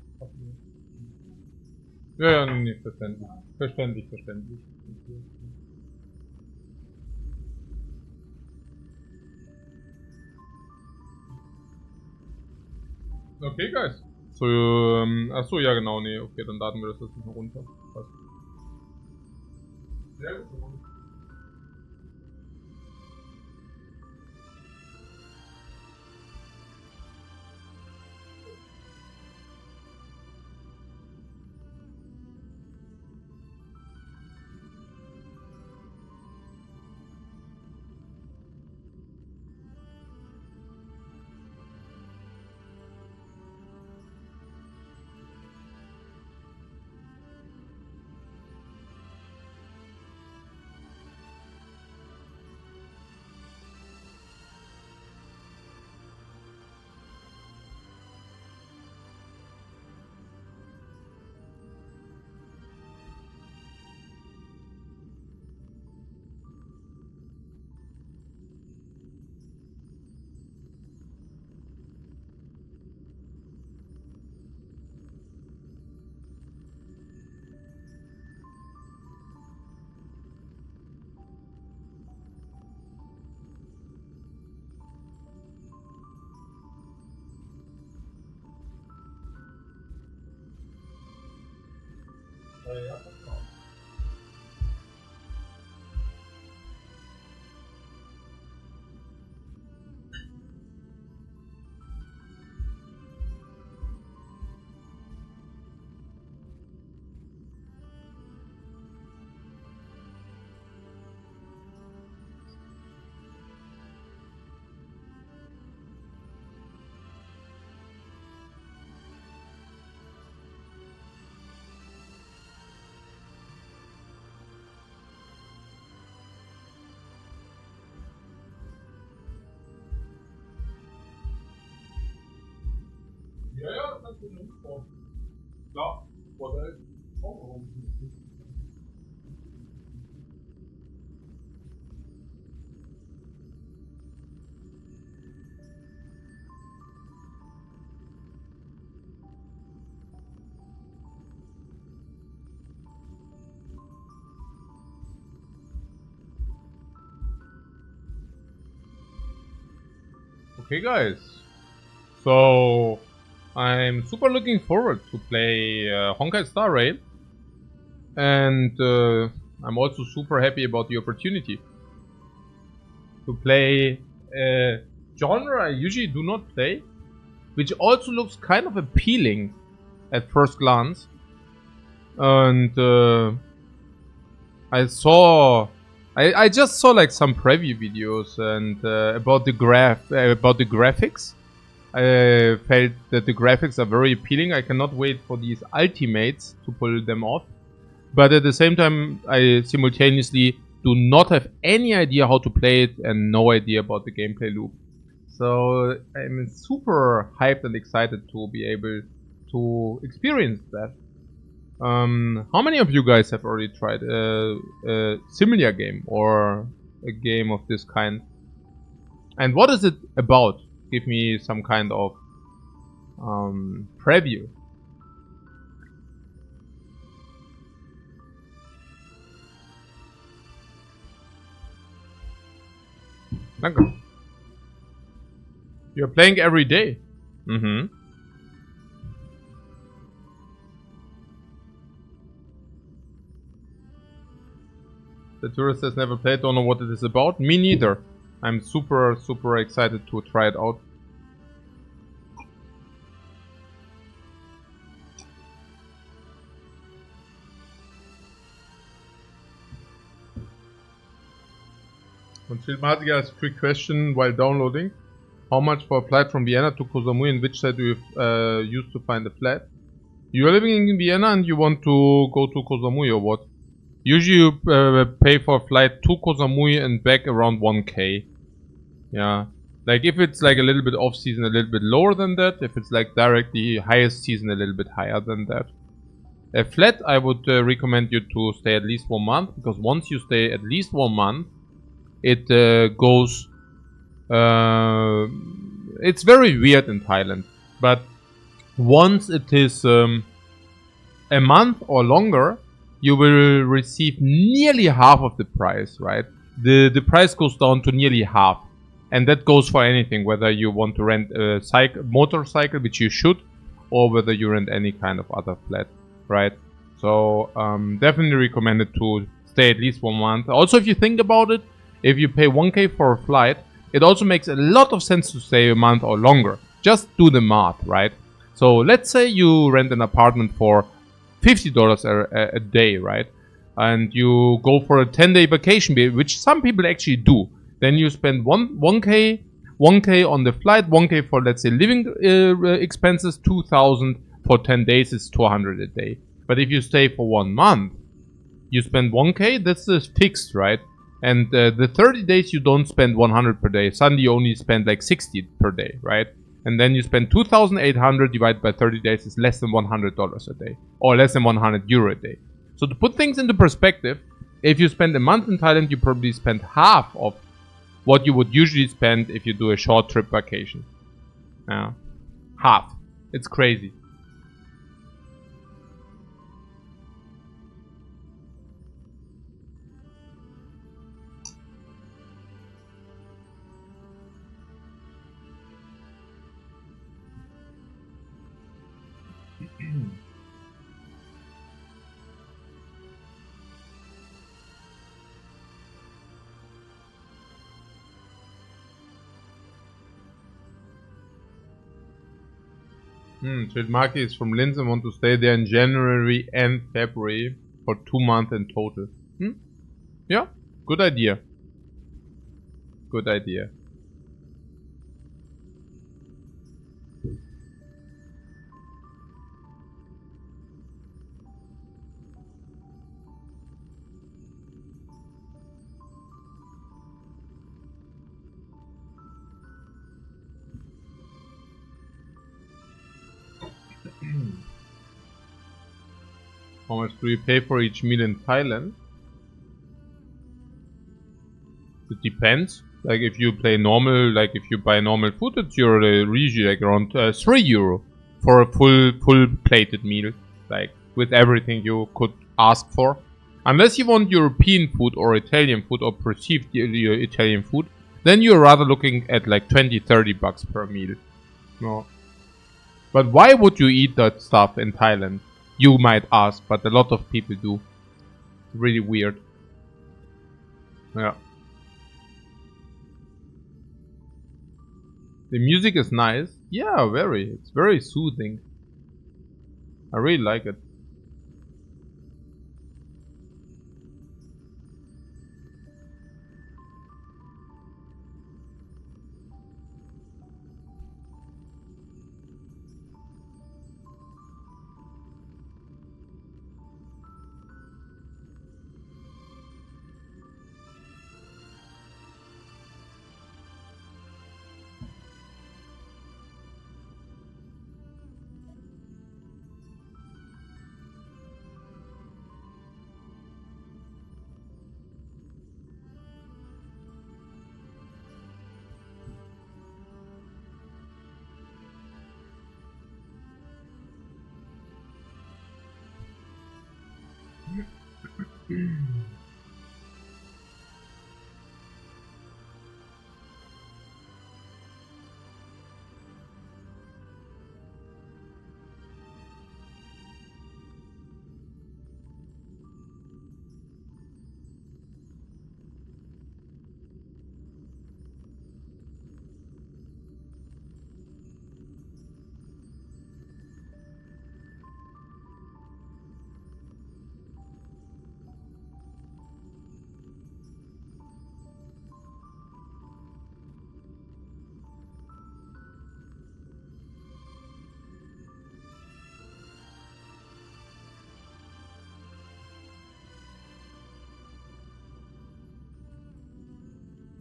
ja, ja, nee, verständlich. Verständlich, verständlich. Okay, guys. So, achso, ja genau, nee, okay, dann laden wir das jetzt noch runter. Passt. Sehr gut. Ja. Okay, guys. So I'm super looking forward to play Honkai Star Rail, and I'm also super happy about the opportunity to play a genre I usually do not play, which also looks kind of appealing at first glance. And I just saw like some preview videos and about the graphics. I felt that the graphics are very appealing. I cannot wait for these ultimates to pull them off. But at the same time, I simultaneously do not have any idea how to play it and no idea about the gameplay loop. So I'm super hyped and excited to be able to experience that. How many of you guys have already tried a similar game or a game of this kind? And what is it about? Give me some kind of preview. Danke. You're playing every day. Mm-hmm. The tourist has never played, don't know what it is about. Me neither. I'm super excited to try it out. And Chilmatica has a quick question while downloading. How much for a flight from Vienna to Koh Samui, and which side do you use to find a flat? You're living in Vienna and you want to go to Koh Samui or what? Usually you pay for a flight to Koh Samui and back around 1k. Yeah. Like if it's like a little bit off season, a little bit lower than that. If it's like directly highest season, a little bit higher than that. A flat, I would recommend you to stay at least 1 month, because once you stay at least 1 month, it goes... it's very weird in Thailand, but once it is a month or longer, you will receive nearly half of the price, right? The price goes down to nearly half. And that goes for anything, whether you want to rent a motorcycle, which you should, or whether you rent any kind of other flat, right? So definitely recommended to stay at least 1 month. Also, if you think about it, if you pay 1k for a flight, it also makes a lot of sense to stay a month or longer. Just do the math, right? So let's say you rent an apartment for $50 a day, right? And you go for a 10-day vacation, which some people actually do. Then you spend 1k on the flight, 1k for, let's say, living expenses, 2,000 for 10 days is 200 a day. But if you stay for 1 month, you spend 1k, this is fixed, right? And the 30 days you don't spend 100 per day. Suddenly you only spend like 60 per day, right? And then you spend 2,800 divided by 30 days is less than $100 a day. Or less than 100 euro a day. So to put things into perspective, if you spend a month in Thailand, you probably spend half of what you would usually spend if you do a short trip vacation. Yeah. Half. It's crazy. Childmaki is from Linz and want to stay there in January and February for 2 months in total. Yeah, good idea. Good idea. How much do you pay for each meal in Thailand? It depends. Like if you play normal, like if you buy normal food, it's usually like around €3 for a full plated meal, like with everything you could ask for. Unless you want European food or Italian food or perceived Italian food, then you're rather looking at like 20-30 bucks per meal. No. But why would you eat that stuff in Thailand? You might ask, but a lot of people do. It's really weird. Yeah. The music is nice. Yeah, very. It's very soothing. I really like it.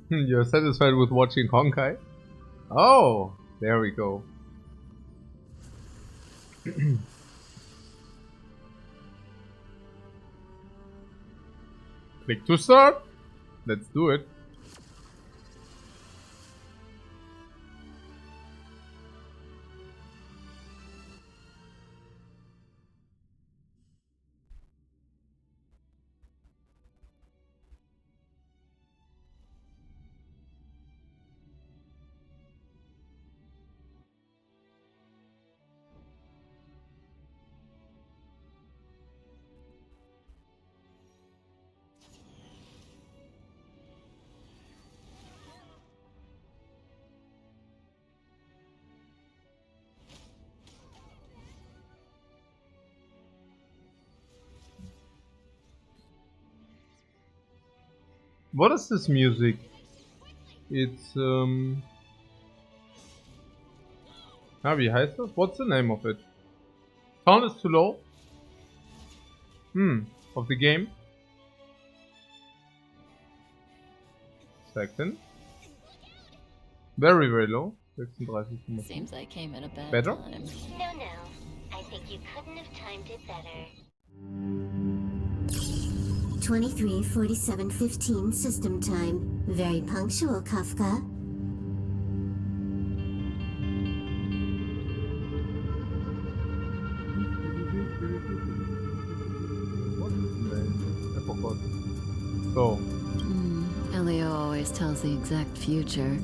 You're satisfied with watching Honkai? Oh, there we go. Click to start. Let's do it. What is this music? It's wie heißt das? What's the name of it? Sound is too low. Of the game. Second. Very, very low. 36,5. Seems I came at a bad Better? time. No. I think you couldn't have timed it better. 23:47:15 system time. Very punctual, Kafka. I forgot. So. Elio always tells the exact future.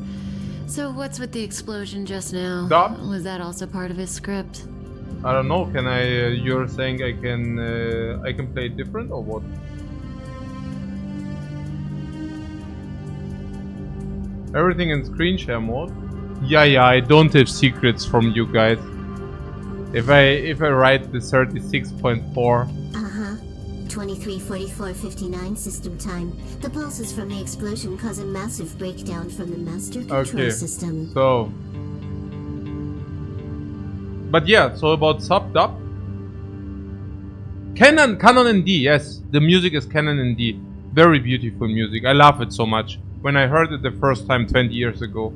So what's with the explosion just now? Stop. Was that also part of his script? I don't know. Can I? You're saying I can play it different or what? Everything in screen share mode. Yeah. I don't have secrets from you guys. If I write the 36.4. 23:44:59 system time. The pulses from the explosion cause a massive breakdown from the master control system. So. But yeah, so about sub-dub. Canon in D, yes. The music is canon in D. Very beautiful music. I love it so much. When I heard it the first time 20 years ago.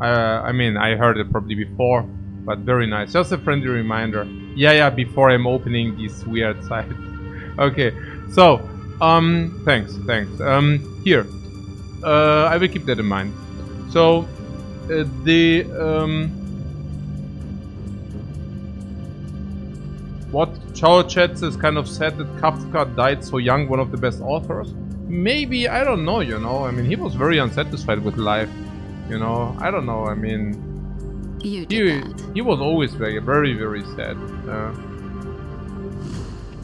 I mean, I heard it probably before, but very nice. Just a friendly reminder. Yeah, before I'm opening these weird sites. Okay, so thanks. Here, I will keep that in mind. So what Chao Chats is kind of sad that Kafka died so young, one of the best authors. Maybe, I don't know, you know. I mean, he was very unsatisfied with life, you know. I don't know. I mean, he was always very, very sad.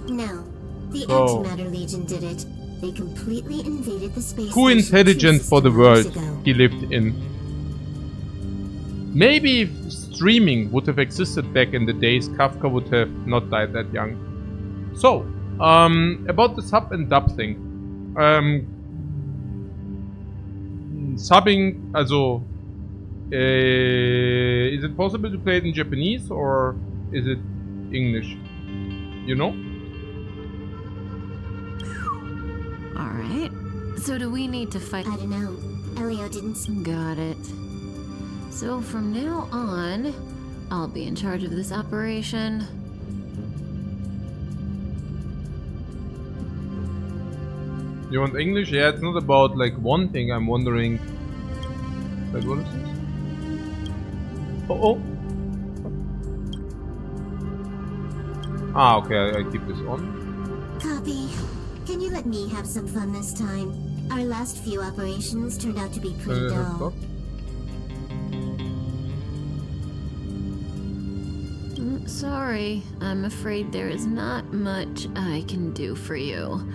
No, the Antimatter Legion did it. They completely invaded the space. Too intelligent for the world he lived in. Maybe if streaming would have existed back in the days, Kafka would have not died that young. So, about the sub and dub thing. Subbing, also, is it possible to play it in Japanese or is it English? You know? Alright. So do we need to fight? I don't know. Elio didn't. Got it. So from now on, I'll be in charge of this operation. You want English? Yeah, it's not about like one thing. I'm wondering. Like, what is this? Oh. Ah, okay. I keep this on. Copy. Can you let me have some fun this time? Our last few operations turned out to be pretty dull. Sorry, I'm afraid there is not much I can do for you.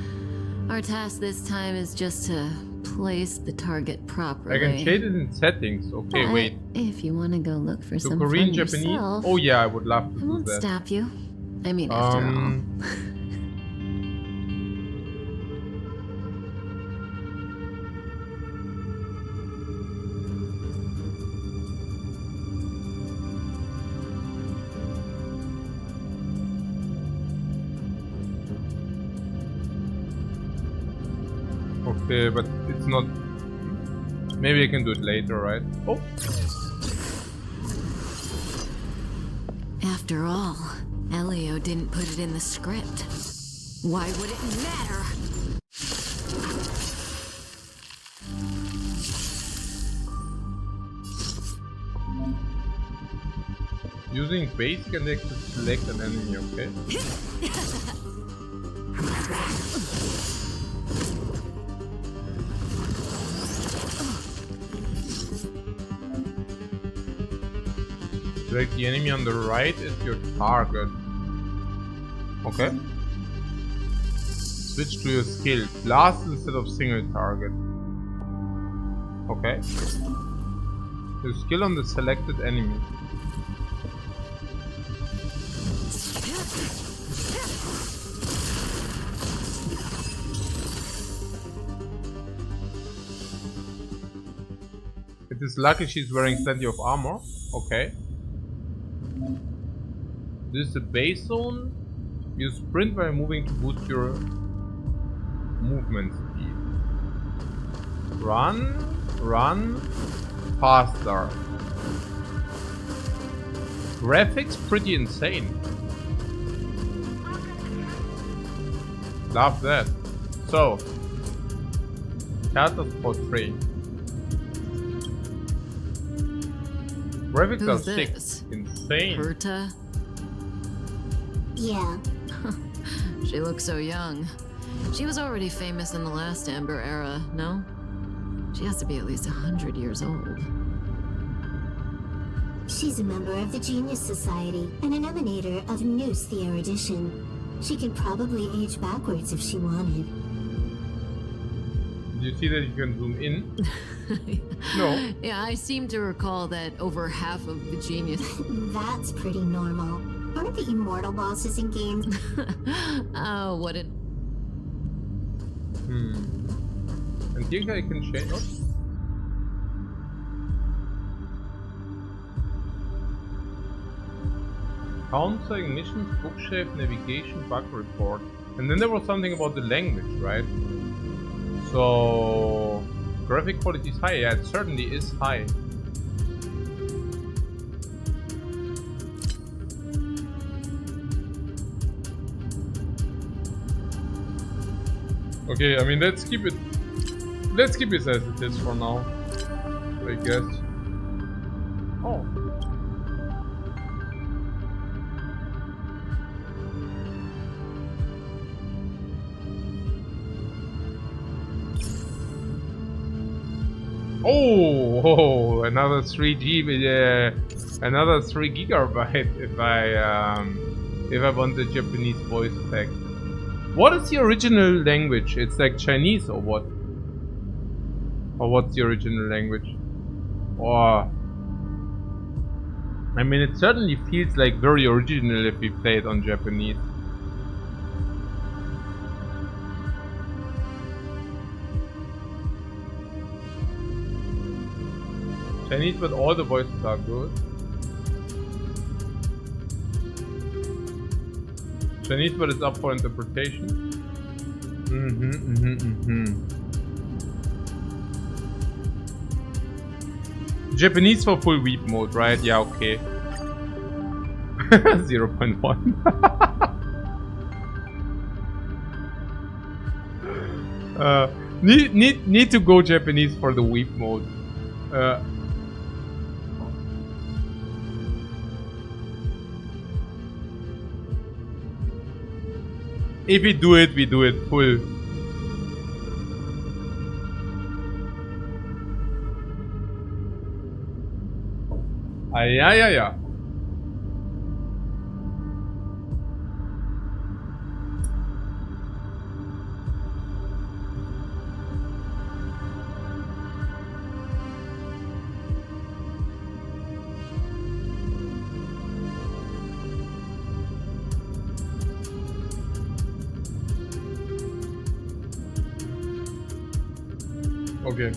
Our task this time is just to place the target properly. I can change it in settings. Okay, but wait. If you want to go look for some Korean, fun Japanese? yourself, Oh yeah, I would love to I do won't that. stop you. I mean, after all. Okay, but it's not. Maybe I can do it later, right? Oh. After all, Elio didn't put it in the script. Why would it matter? Using basic and to select an enemy, okay? Select the enemy on the right as your target. Okay. Switch to your skill. Blast instead of single target. Okay. Your skill on the selected enemy. It is lucky she's wearing plenty of armor. Okay. This is the base zone. You sprint while moving to boost your movement speed. Run faster. Graphics pretty insane. Love that. So, characters portray. Graphics are sick. Insane. Berta? Yeah. She looks so young. She was already famous in the last Amber era, no? She has to be at least 100 years old. She's a member of the Genius Society and an emanator of Noose the Erudition. She could probably age backwards if she wanted. Do you see that you can zoom in? No. Yeah, I seem to recall that over half of the Genius... That's pretty normal. Aren't the immortal bosses in games? Oh, what a... And here I can change... Oh. Counseling, missions, bookshelf, navigation, bug report. And then there was something about the language, right? So... graphic quality is high. Yeah, it certainly is high. Okay, I mean, let's keep it as it is for now, I guess. Oh. Oh, another 3 GB, another 3 gigabyte if I want the Japanese voice pack. What is the original language? It's like Chinese or what? Or what's the original language? Or I mean, it certainly feels like very original if we play it on Japanese. Chinese, but all the voices are good. Chinese, but it's up for interpretation. Japanese for full weep mode, right? Yeah, okay. 0.1. Need to go Japanese for the weep mode. If we do it full. Yeah. Okay.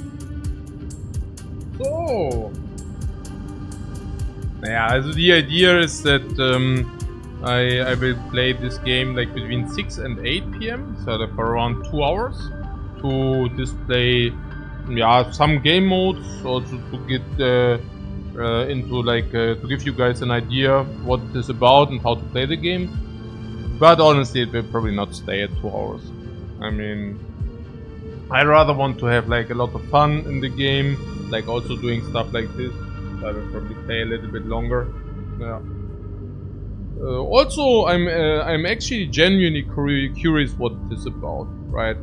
So. Naja, also the idea is that I will play this game like between 6 and 8 p.m. So like for around 2 hours to display some game modes, also to get into like to give you guys an idea what it is about and how to play the game. But honestly, it will probably not stay at 2 hours. I mean, I rather want to have like a lot of fun in the game, like also doing stuff like this. I will probably play a little bit longer. Yeah. Also, I'm actually genuinely curious what it is about, right?